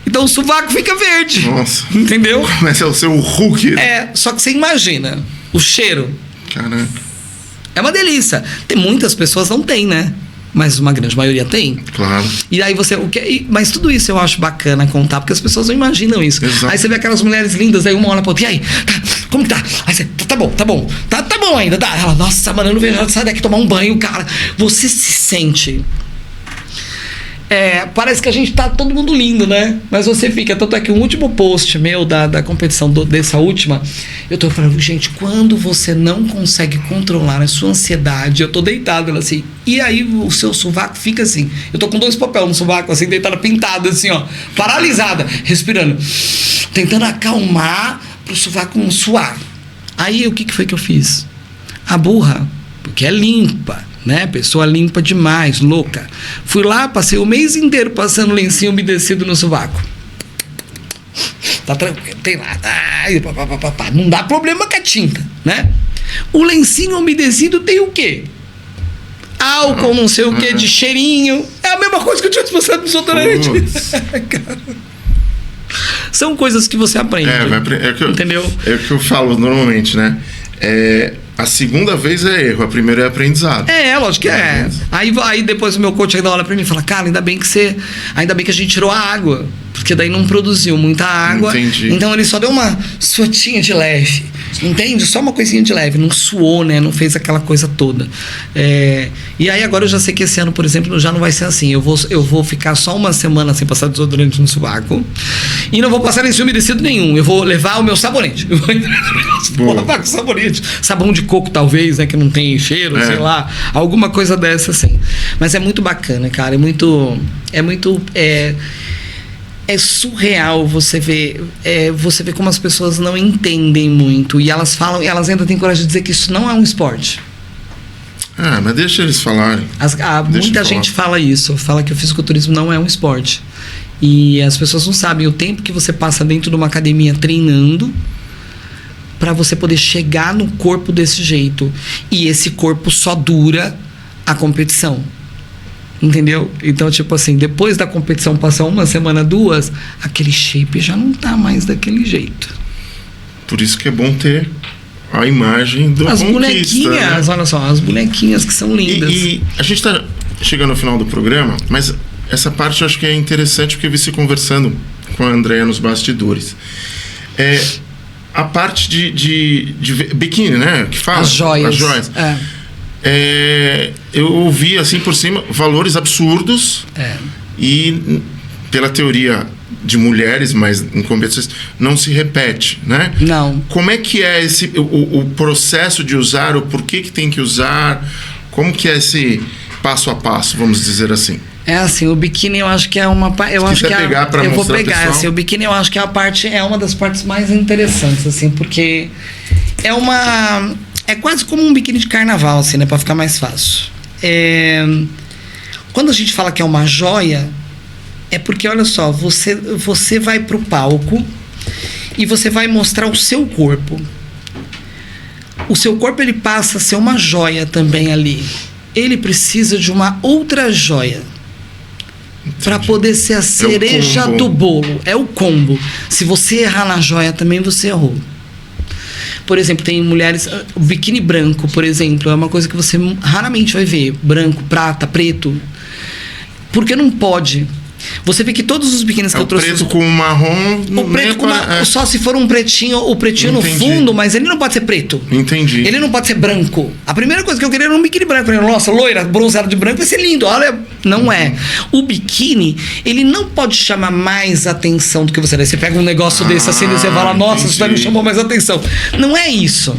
Então o sovaco fica verde. Nossa. Entendeu? Começa a ser o Hulk. Só que você imagina o cheiro. Caraca. É uma delícia. Tem muitas pessoas não tem, né? Mas uma grande maioria tem. Claro. E aí mas tudo isso eu acho bacana contar, porque as pessoas não imaginam isso. Exato. Aí você vê aquelas mulheres lindas, aí uma olha pra outra, e aí? Como que tá? Aí você, tá bom. Tá bom ainda, tá? Ela, nossa, mano, eu não vejo ela sair daqui tomar um banho, cara. Você se sente... parece que a gente tá todo mundo lindo, né? Mas você fica, tanto é que o último post meu da competição dessa última, eu tô falando, gente, quando você não consegue controlar a sua ansiedade, eu tô deitado assim, e aí o seu sovaco fica assim, eu tô com 2 papéis no sovaco, assim, deitada, pintada, assim, ó, paralisada, respirando, tentando acalmar pro sovaco não suar. Aí o que foi que eu fiz? A burra, porque é limpa, né? Pessoa limpa demais, louca. Fui lá, passei o mês inteiro passando lencinho umedecido no sovaco. Tá tranquilo, tem nada. Não dá problema com a tinta, né? O lencinho umedecido tem o quê? Álcool, não sei o quê, de cheirinho. É a mesma coisa que eu tinha passado no desodorante. São coisas que você aprende. Entendeu? É o que eu falo normalmente, né? A segunda vez é erro, a primeira é aprendizado. Lógico que é. Aí depois o meu coach ainda olha pra mim e fala, cara, ainda bem que a gente tirou a água, porque daí não produziu muita água. Entendi. Então ele só deu uma suotinha de leve, entende? Só uma coisinha de leve, não suou, né? Não fez aquela coisa toda. E aí agora eu já sei que esse ano, por exemplo, já não vai ser assim. Eu vou ficar só uma semana sem passar desodorante no sovaco e não vou passar lenço umedecido nenhum. Eu vou levar o meu sabonete. Vou lavar com sabonete. Sabão de coco, talvez, né? Que não tem cheiro, sei lá. Alguma coisa dessa, assim. Mas é muito bacana, cara. É surreal você ver como as pessoas não entendem muito. E elas falam, e elas ainda têm coragem de dizer que isso não é um esporte. Mas deixa eles falarem. Muita gente fala isso. Fala que o fisiculturismo não é um esporte. E as pessoas não sabem o tempo que você passa dentro de uma academia treinando para você poder chegar no corpo desse jeito. E esse corpo só dura a competição. Entendeu? Então, tipo assim, depois da competição passar uma semana, 2, aquele shape já não tá mais daquele jeito. Por isso que é bom ter a imagem do as conquista, bonequinhas, né? Olha só, as bonequinhas que são lindas. E a gente tá chegando ao final do programa, mas essa parte eu acho que é interessante porque eu vi você conversando com a Andréa nos bastidores. A parte de biquíni, né? Que fala? As joias. Eu ouvi assim por cima valores absurdos e pela teoria de mulheres, mas em competições não se repete, né? Não. Como é que é o processo de usar, o porquê que tem que usar, como que é esse passo a passo, vamos dizer assim? O biquíni eu acho que é uma... Eu vou pegar, assim, o biquíni eu acho que é uma das partes mais interessantes, assim, porque é quase como um biquíni de carnaval, assim, né? Pra ficar mais fácil. Quando a gente fala que é uma joia, é porque, olha só, você vai pro palco e você vai mostrar o seu corpo. O seu corpo, ele passa a ser uma joia também ali. Ele precisa de uma outra joia para poder ser a cereja do bolo. É o combo. Se você errar na joia também, você errou. Por exemplo, tem mulheres... O biquíni branco, por exemplo, é uma coisa que você raramente vai ver. Branco, prata, preto. Porque não pode. Você vê que todos os biquínis que eu trouxe... O preto com marrom... O preto com só se for um pretinho, o pretinho no fundo, mas ele não pode ser preto. Entendi. Ele não pode ser branco. A primeira coisa que eu queria era um biquíni branco. Eu falei, nossa, loira, bronzeado de branco vai ser lindo. Olha, não é. O biquíni, ele não pode chamar mais atenção do que você. Você pega um negócio desse assim e você fala, nossa, isso daí me chamou mais atenção. Não é isso.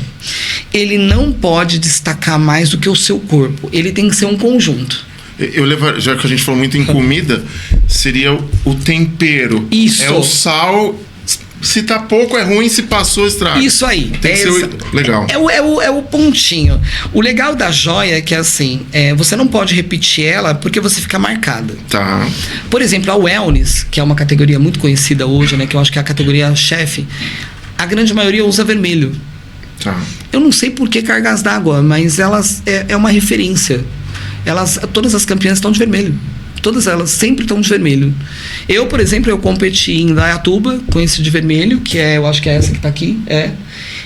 Ele não pode destacar mais do que o seu corpo. Ele tem que ser um conjunto. Já que a gente falou muito em comida, seria o tempero. Isso. É o sal. Se tá pouco é ruim, se passou estraga. Isso aí. Tem que ser legal. É o pontinho. O legal da joia é que assim, você não pode repetir ela porque você fica marcada. Tá. Por exemplo, a wellness, que é uma categoria muito conhecida hoje, né? Que eu acho que é a categoria chefe. A grande maioria usa vermelho. Tá. Eu não sei por que cargas d'água, mas elas é uma referência. Todas as campeãs estão de vermelho. Todas elas sempre estão de vermelho. Eu, por exemplo, eu competi em Indaiatuba com esse de vermelho, que eu acho que é essa que tá aqui.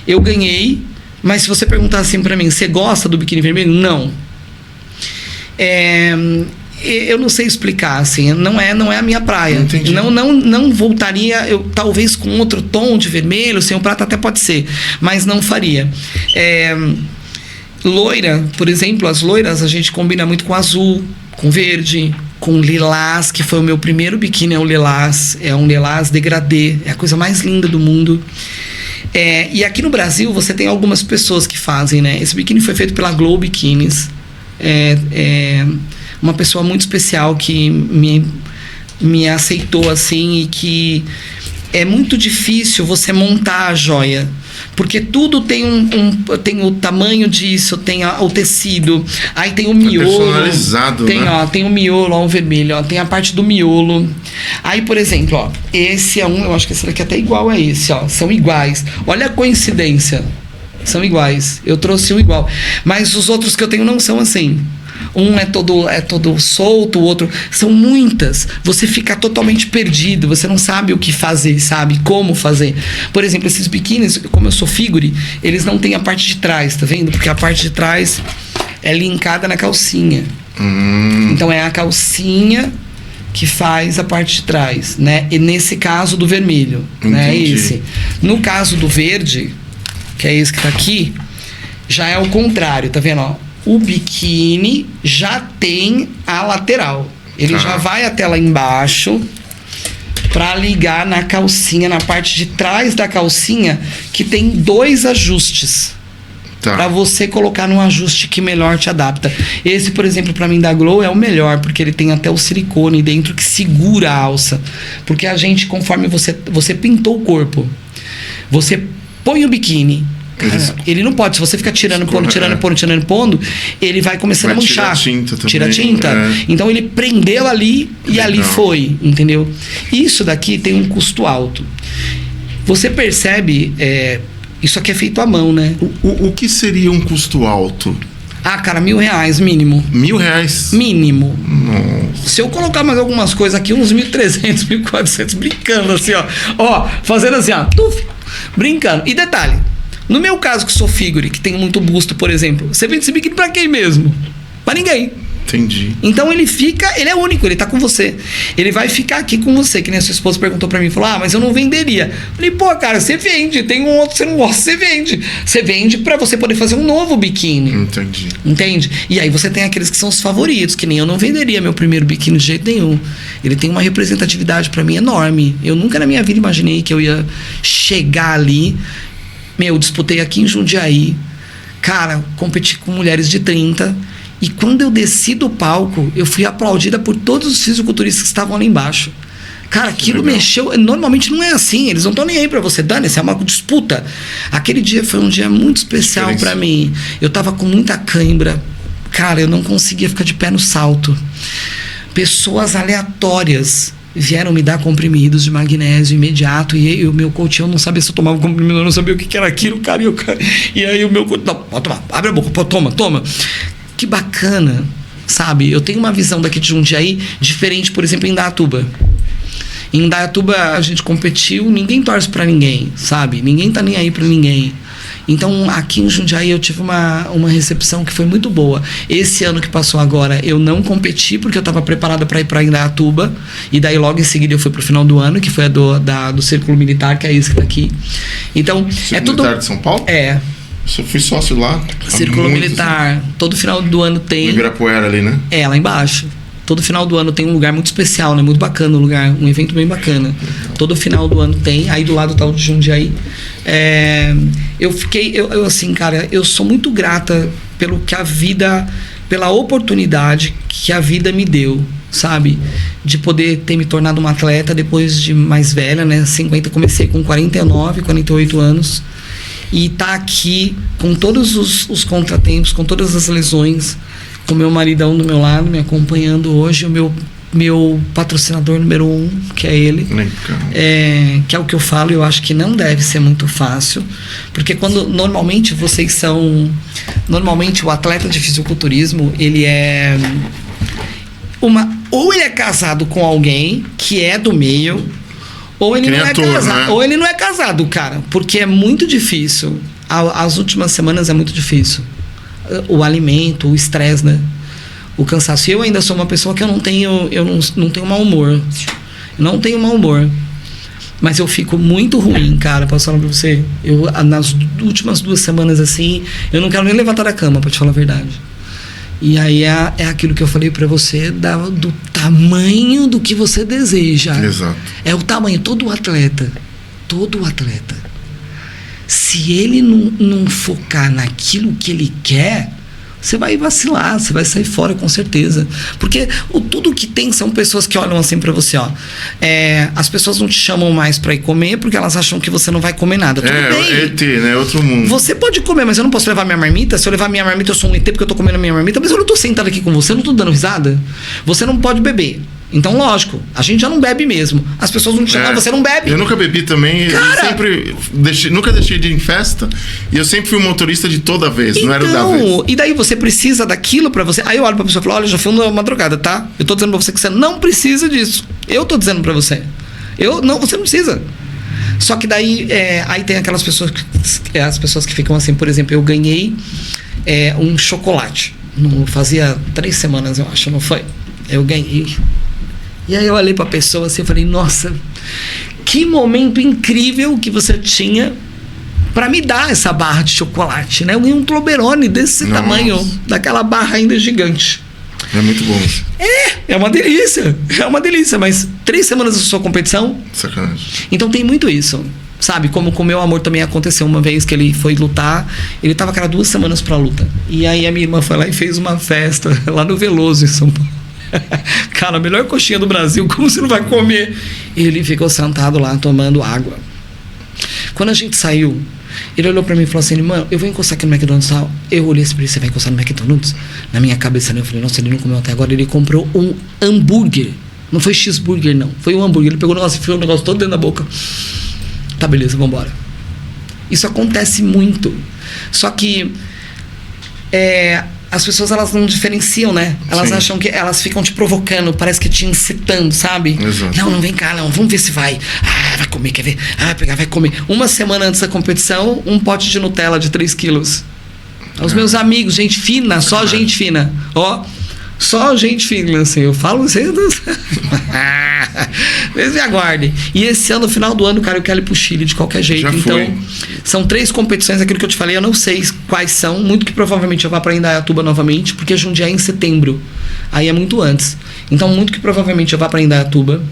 Eu ganhei, mas se você perguntar assim pra mim, você gosta do biquíni vermelho? Não. Eu não sei explicar, assim, não é a minha praia. Entendi. Não voltaria, eu talvez com outro tom de vermelho, sem o prata até pode ser, mas não faria. Loira, por exemplo, as loiras a gente combina muito com azul, com verde, com lilás, que foi o meu primeiro biquíni, é um lilás degradê, é a coisa mais linda do mundo. E aqui no Brasil você tem algumas pessoas que fazem, né? Esse biquíni foi feito pela Glow Biquínis. Uma pessoa muito especial que me aceitou assim, e que é muito difícil você montar a joia, porque tudo tem tem o tamanho disso, tem o tecido, aí tem o miolo, personalizado, tem, né? Tem o miolo, o vermelho, tem a parte do miolo. Aí, por exemplo, esse eu acho que esse daqui é até igual a esse, são iguais. Olha a coincidência, são iguais. Eu trouxe um igual, mas os outros que eu tenho não são assim. Um é todo solto, o outro... São muitas. Você fica totalmente perdido. Você não sabe o que fazer, sabe? Como fazer. Por exemplo, esses biquínis, como eu sou figure, eles não têm a parte de trás, tá vendo? Porque a parte de trás é linkada na calcinha. Então é a calcinha que faz a parte de trás, né? E nesse caso do vermelho, né? Esse. No caso do verde, que é esse que tá aqui, já é o contrário, tá vendo, ó? O biquíni já tem a lateral. Ele já vai até lá embaixo para ligar na calcinha, na parte de trás da calcinha, que tem 2 ajustes. Para você colocar num ajuste que melhor te adapta. Esse, por exemplo, para mim da Glow é o melhor, porque ele tem até o silicone dentro que segura a alça. Porque a gente, conforme você pintou o corpo, você põe o biquíni. Cara, ele não pode, se você ficar tirando, pondo, ele vai começando a manchar. Tira tinta. Então ele prendeu ali e ali foi, entendeu? Isso daqui tem um custo alto. Você percebe, isso aqui é feito à mão, né? O que seria um custo alto? Cara, R$1.000 mínimo. R$1.000? Mínimo. Nossa. Se eu colocar mais algumas coisas aqui, uns 1.300, 1.400, brincando assim, ó, fazendo assim, tuf, brincando. E detalhe, no meu caso, que sou figure, que tenho muito busto, por exemplo, você vende esse biquíni pra quem mesmo? Pra ninguém. Entendi. Então ele é único, ele tá com você. Ele vai ficar aqui com você, que nem a sua esposa perguntou pra mim, falou, mas eu não venderia. Eu falei, pô, cara, você vende, tem um outro que você não gosta, você vende. Você vende pra você poder fazer um novo biquíni. Entendi. Entende? E aí você tem aqueles que são os favoritos, que nem eu não venderia meu primeiro biquíni de jeito nenhum. Ele tem uma representatividade pra mim enorme. Eu nunca na minha vida imaginei que eu ia chegar ali. Eu disputei aqui em Jundiaí, cara, competi com mulheres de 30, e quando eu desci do palco, eu fui aplaudida por todos os fisiculturistas que estavam ali embaixo. Cara, aquilo mexeu. Normalmente não é assim, eles não estão nem aí pra você, dane-se, é uma disputa. Aquele dia foi um dia muito especial pra mim. Eu tava com muita cãibra, cara, eu não conseguia ficar de pé no salto. Pessoas aleatórias vieram me dar comprimidos de magnésio imediato, e o meu coach, eu não sabia se eu tomava comprimido, eu não sabia o que era aquilo, cara, e aí o meu coach, não, pode tomar, abre a boca, pô, toma. Que bacana, sabe? Eu tenho uma visão daqui de Jundiaí diferente, por exemplo, em Indaiatuba. Em Indaiatuba a gente competiu, ninguém torce pra ninguém, sabe? Ninguém tá nem aí pra ninguém. Então, aqui em Jundiaí eu tive uma recepção que foi muito boa. Esse ano que passou agora, eu não competi porque eu estava preparada para ir para Indaiatuba. E daí, logo em seguida, eu fui pro final do ano, que foi a do Círculo Militar, que é isso que tá aqui. Então, Círculo Militar de São Paulo? Eu fui sócio lá. Círculo Militar. Todo final do ano tem... No Ibirapuera ali, né? Lá embaixo. Todo final do ano tem um lugar muito especial, né? Muito bacana o lugar, um evento bem bacana. Todo final do ano tem, aí do lado tá o de Jundiaí. Eu assim, cara, eu sou muito grata pelo que a vida, pela oportunidade que a vida me deu, sabe? De poder ter me tornado uma atleta depois de mais velha, né? 50, comecei com 49, 48 anos. E tá aqui com todos os contratempos, com todas as lesões, com meu maridão do meu lado, me acompanhando hoje, o meu patrocinador número 1, que é ele, que é o que eu falo, eu acho que não deve ser muito fácil, porque quando normalmente o atleta de fisiculturismo, ele é ou ele é casado com alguém que é do meio, ou ele não é casado, né? Ou ele não é casado, cara, porque é muito difícil. As últimas semanas é muito difícil. O alimento, o estresse, né? O cansaço. Eu ainda sou uma pessoa que eu não tenho mau humor. Eu não tenho mau humor. Mas eu fico muito ruim, cara, posso falar pra você. Nas últimas 2 semanas, assim, eu não quero nem levantar da cama, pra te falar a verdade. E aí é aquilo que eu falei pra você, do tamanho do que você deseja. Exato. É o tamanho, todo atleta, se ele não focar naquilo que ele quer, você vai vacilar, você vai sair fora com certeza. Porque tudo que tem são pessoas que olham assim pra você, ó. As pessoas não te chamam mais pra ir comer porque elas acham que você não vai comer nada. Tudo bem. ET, né? Outro mundo. Você pode comer, mas eu não posso levar minha marmita. Se eu levar minha marmita, eu sou um ET porque eu tô comendo a minha marmita. Mas eu não tô sentado aqui com você, eu não tô dando risada. Você não pode beber. Então, lógico, a gente já não bebe mesmo. As pessoas não te chamam, você não bebe. Eu nunca bebi também. Cara, nunca deixei de ir em festa. E eu sempre fui um motorista de toda vez, não era o da vez. E daí você precisa daquilo pra você. Aí eu olho pra pessoa e falo, olha, já fui uma madrugada, tá? Eu tô dizendo pra você que você não precisa disso. Eu tô dizendo pra você. Você não precisa. Só que daí, aí tem aquelas pessoas as pessoas que ficam assim, por exemplo, eu ganhei um chocolate. Fazia 3 semanas, eu acho, não foi? Eu ganhei. E aí eu olhei pra pessoa assim e falei, nossa, que momento incrível que você tinha pra me dar essa barra de chocolate, né? Eu ganhei um Toblerone desse tamanho, daquela barra ainda gigante. É muito bom. É uma delícia, mas 3 semanas da sua competição? Sacanagem. Então tem muito isso, sabe? Como com o meu amor também aconteceu uma vez que ele foi lutar, ele tava, cara, 2 semanas pra luta. E aí a minha irmã foi lá e fez uma festa lá no Veloso, em São Paulo. Cara, a melhor coxinha do Brasil, como você não vai comer? Ele ficou sentado lá tomando água. Quando a gente saiu, ele olhou pra mim e falou assim, mano, eu vou encostar aqui no McDonald's, tal. Eu olhei assim pra ele, você vai encostar no McDonald's? Na minha cabeça, né? Eu falei, nossa, ele não comeu até agora. Ele comprou um hambúrguer. Não foi cheeseburger, não. Foi um hambúrguer. Ele pegou o negócio e enfiou o negócio todo dentro da boca. Tá, beleza, vambora. Isso acontece muito. Só que as pessoas, elas não diferenciam, né? Elas Sim. acham que elas ficam te provocando, parece que te incitando, sabe? Exato. Não vem cá, não, vamos ver se vai. Vai comer, quer ver? Vai pegar, vai comer. 1 semana antes da competição, um pote de Nutella de 3 quilos. Os meus amigos, gente fina, só gente fina. Ó, só gente fina, assim, eu falo cedo. Vocês me aguardem. E esse ano, no final do ano, cara, eu quero ir pro Chile de qualquer jeito. Já então, foi. são 3 competições, aquilo que eu te falei, eu não sei quais são. Muito que provavelmente eu vá pra Indaiatuba novamente, porque Jundiaí é em setembro. Aí é muito antes. Então, muito que provavelmente eu vá pra Indaiatuba.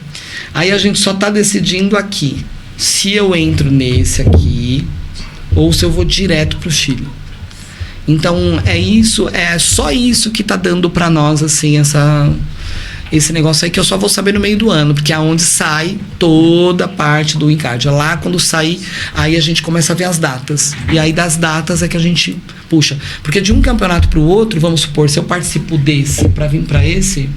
Aí a gente só tá decidindo aqui se eu entro nesse aqui ou se eu vou direto pro Chile. Então, é só isso que tá dando pra nós, assim, esse negócio aí que eu só vou saber no meio do ano, porque é onde sai toda a parte do encarte. Lá, quando sair, aí a gente começa a ver as datas. E aí, das datas é que a gente puxa. Porque de um campeonato pro outro, vamos supor, se eu participo desse pra vir pra esse,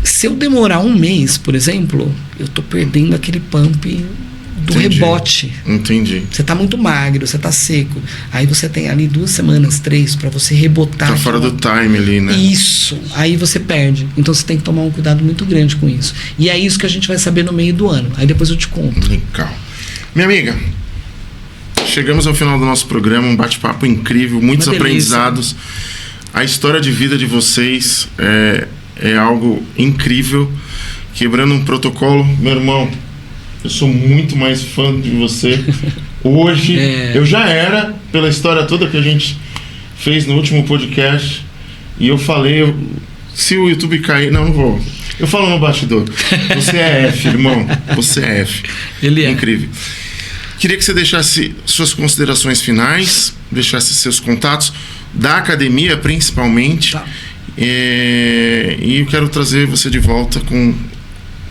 se eu demorar 1 mês, por exemplo, eu tô perdendo aquele pump do rebote. Entendi. Você tá muito magro, você tá seco. Aí você tem ali 2 semanas, 3 pra você rebotar. Tá fora do time ali, né? Isso. Aí você perde. Então você tem que tomar um cuidado muito grande com isso. E é isso que a gente vai saber no meio do ano. Aí depois eu te conto. Legal. Minha amiga, chegamos ao final do nosso programa, um bate-papo incrível, muitos aprendizados. A história de vida de vocês é algo incrível. Quebrando um protocolo, meu irmão, eu sou muito mais fã de você hoje. Eu já era, pela história toda que a gente fez no último podcast. E eu falei, se o YouTube cair... Não vou. Eu falo no bastidor. Você é F, irmão. Você é F. Ele é. Incrível. Queria que você deixasse suas considerações finais, deixasse seus contatos, da academia principalmente. Tá. E eu quero trazer você de volta com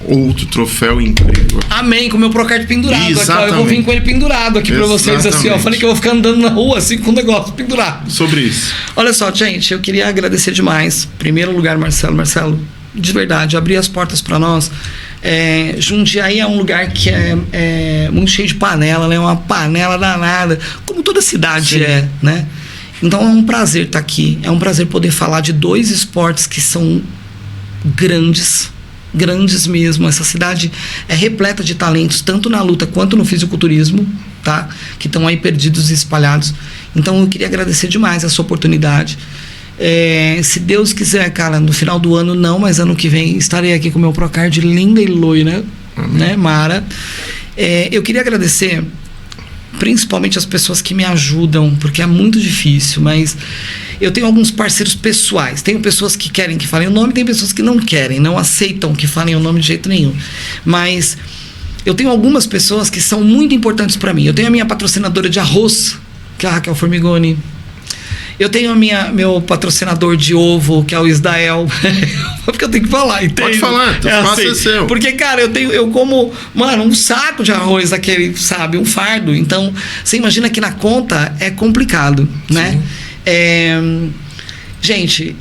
outro troféu incrível. Amém, com o meu Procard pendurado aqui, ó. Eu vou vir com ele pendurado aqui pra vocês, assim, ó. Eu falei que eu vou ficar andando na rua, assim, com o negócio pendurado. Sobre isso. Olha só, gente, eu queria agradecer demais. Em primeiro lugar, Marcelo, de verdade, abrir as portas pra nós. Jundiaí é um lugar que é muito cheio de panela, né? Uma panela danada, como toda cidade Sim. né? Então é um prazer estar aqui. É um prazer poder falar de 2 esportes que são grandes mesmo. Essa cidade é repleta de talentos, tanto na luta quanto no fisiculturismo, tá? Que estão aí perdidos e espalhados. Então eu queria agradecer demais essa oportunidade. Se Deus quiser, cara, no final do ano não, mas ano que vem estarei aqui com o meu Procard linda e loira, né, Mara. Eu queria agradecer principalmente as pessoas que me ajudam, porque é muito difícil, mas eu tenho alguns parceiros pessoais. Tenho pessoas que querem que falem o nome, tem pessoas que não querem, não aceitam que falem o nome de jeito nenhum. Mas eu tenho algumas pessoas que são muito importantes para mim. Eu tenho a minha patrocinadora de arroz, que é a Raquel Formigoni. Eu tenho meu patrocinador de ovo, que é o Isdael. Porque eu tenho que falar, entende? Pode falar, o espaço é seu. Porque, cara, eu como, mano, um saco de arroz daquele, sabe, um fardo. Então, você imagina que na conta é complicado, né? Gente,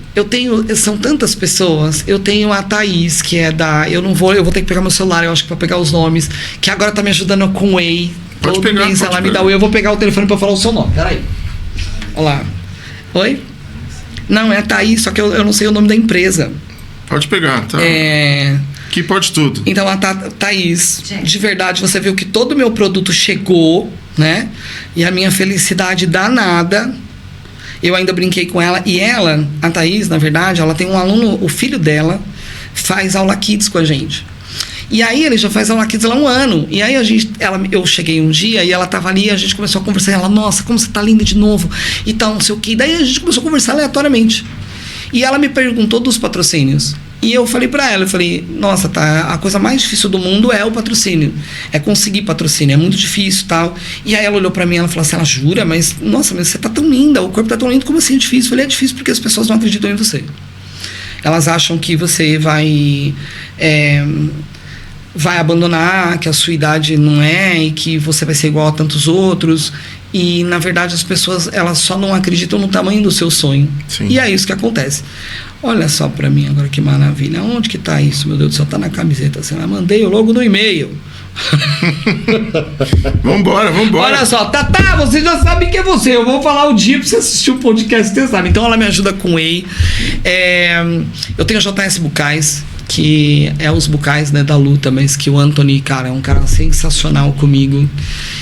são tantas pessoas. Eu tenho a Thaís, que é eu vou ter que pegar meu celular, eu acho que pra pegar os nomes, que agora tá me ajudando com o Whey. Todo mês ela me dá o Whey. Eu vou pegar o telefone pra falar o seu nome, peraí. Olha lá. Oi? Não, é a Thaís, só que eu não sei o nome da empresa. Pode pegar, tá? Que pode tudo. Então, a Thaís, de verdade, você viu que todo o meu produto chegou, né? E a minha felicidade danada. Eu ainda brinquei com ela. E ela, a Thaís, na verdade, ela tem um aluno, o filho dela, faz aula kids com a gente. E aí ele já faz aula kids há um ano. E aí eu cheguei um dia e ela tava ali e a gente começou a conversar. Ela, nossa, como você tá linda de novo. E tal, não sei o quê. Daí a gente começou a conversar aleatoriamente. E ela me perguntou dos patrocínios. E eu falei pra ela, nossa, tá, a coisa mais difícil do mundo é o patrocínio. É conseguir patrocínio, é muito difícil e tal. E aí ela olhou pra mim e ela falou assim, ela jura, mas você tá tão linda, o corpo tá tão lindo, como assim é difícil? Eu falei, é difícil porque as pessoas não acreditam em você. Elas acham que você vai abandonar, que a sua idade não é e que você vai ser igual a tantos outros. E, na verdade, as pessoas elas só não acreditam no tamanho do seu sonho. Sim. E é isso que acontece. Olha só pra mim agora que maravilha. Onde que tá isso, meu Deus do céu? Tá na camiseta. Assim, eu mandei logo no e-mail. Vambora. Olha só, Tatá, você já sabe que é você. Eu vou falar o dia pra você assistir o podcast, você sabe. Então ela me ajuda com Whey. Eu tenho a JS Bucais, que é os bucais, né, da luta, mas que o Anthony, cara, é um cara sensacional comigo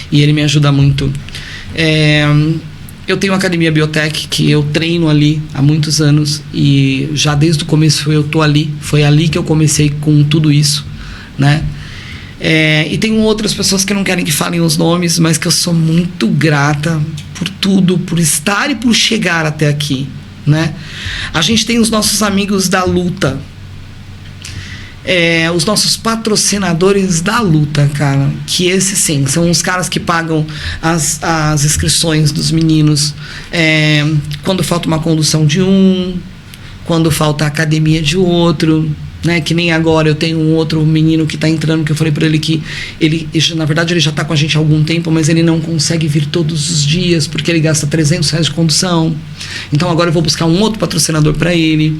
e ele me ajuda muito. Eu tenho a Academia Biotech, que eu treino ali há muitos anos e já desde o começo eu tô ali. Foi ali que eu comecei com tudo isso, né? E tem outras pessoas que não querem que falem os nomes, mas que eu sou muito grata por tudo, por estar e por chegar até aqui, né? A gente tem os nossos amigos da luta, os nossos patrocinadores da luta, cara, que esses sim, são os caras que pagam as inscrições dos meninos quando falta uma condução de um, quando falta a academia de outro, né? Que nem agora eu tenho um outro menino que tá entrando, que eu falei pra ele que ele, na verdade, ele já tá com a gente há algum tempo, mas ele não consegue vir todos os dias, porque ele gasta R$300 de condução. Então agora eu vou buscar um outro patrocinador pra ele.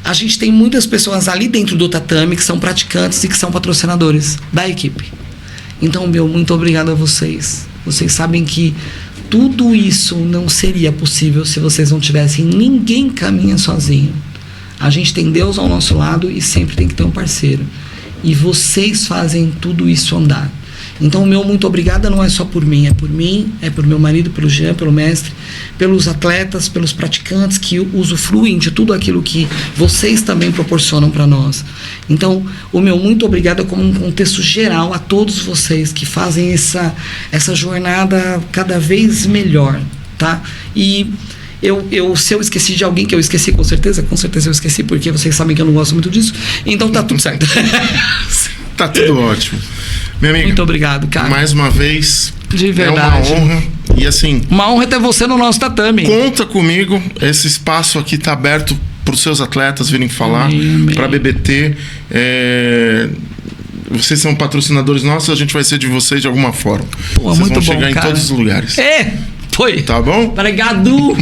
A gente tem muitas pessoas ali dentro do tatame que são praticantes e que são patrocinadores da equipe. Então, muito obrigado a vocês. Vocês sabem que tudo isso não seria possível se vocês não tivessem. Ninguém caminha sozinho. A gente tem Deus ao nosso lado e sempre tem que ter um parceiro. E vocês fazem tudo isso andar. Então, o meu muito obrigado não é só por mim, é por meu marido, pelo Jean, pelo mestre, pelos atletas, pelos praticantes que usufruem de tudo aquilo que vocês também proporcionam para nós. Então, o meu muito obrigado é como um contexto geral a todos vocês que fazem essa jornada cada vez melhor, tá? E se eu esqueci de alguém, que eu esqueci com certeza eu esqueci, porque vocês sabem que eu não gosto muito disso, então tá tudo certo. Tá tudo ótimo. Minha amiga, muito obrigado, cara. Mais uma vez. De verdade. É uma honra. E assim, uma honra ter você no nosso tatame. Conta comigo. Esse espaço aqui tá aberto para os seus atletas virem falar, para a BBT. Vocês são patrocinadores nossos, a gente vai ser de vocês de alguma forma. Pô, vocês muito vão bom, chegar cara. em todos os lugares. Foi. Tá bom? Obrigado.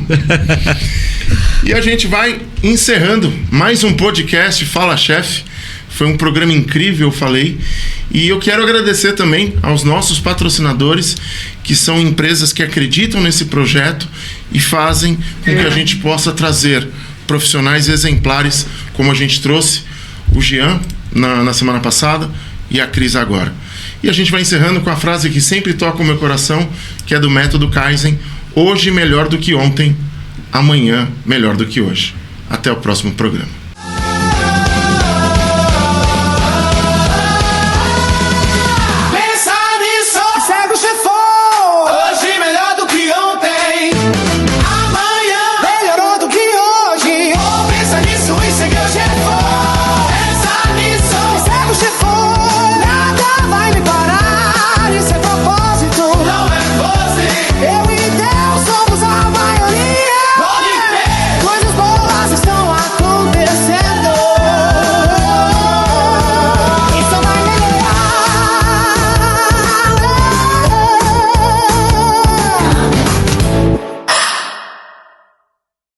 E a gente vai encerrando mais um podcast Fala Chefe. Foi um programa incrível, eu falei. E eu quero agradecer também aos nossos patrocinadores, que são empresas que acreditam nesse projeto e fazem com que a gente possa trazer profissionais exemplares, como a gente trouxe o Jean na semana passada e a Cris agora. E a gente vai encerrando com a frase que sempre toca o meu coração, que é do método Kaizen: hoje melhor do que ontem, amanhã melhor do que hoje. Até o próximo programa.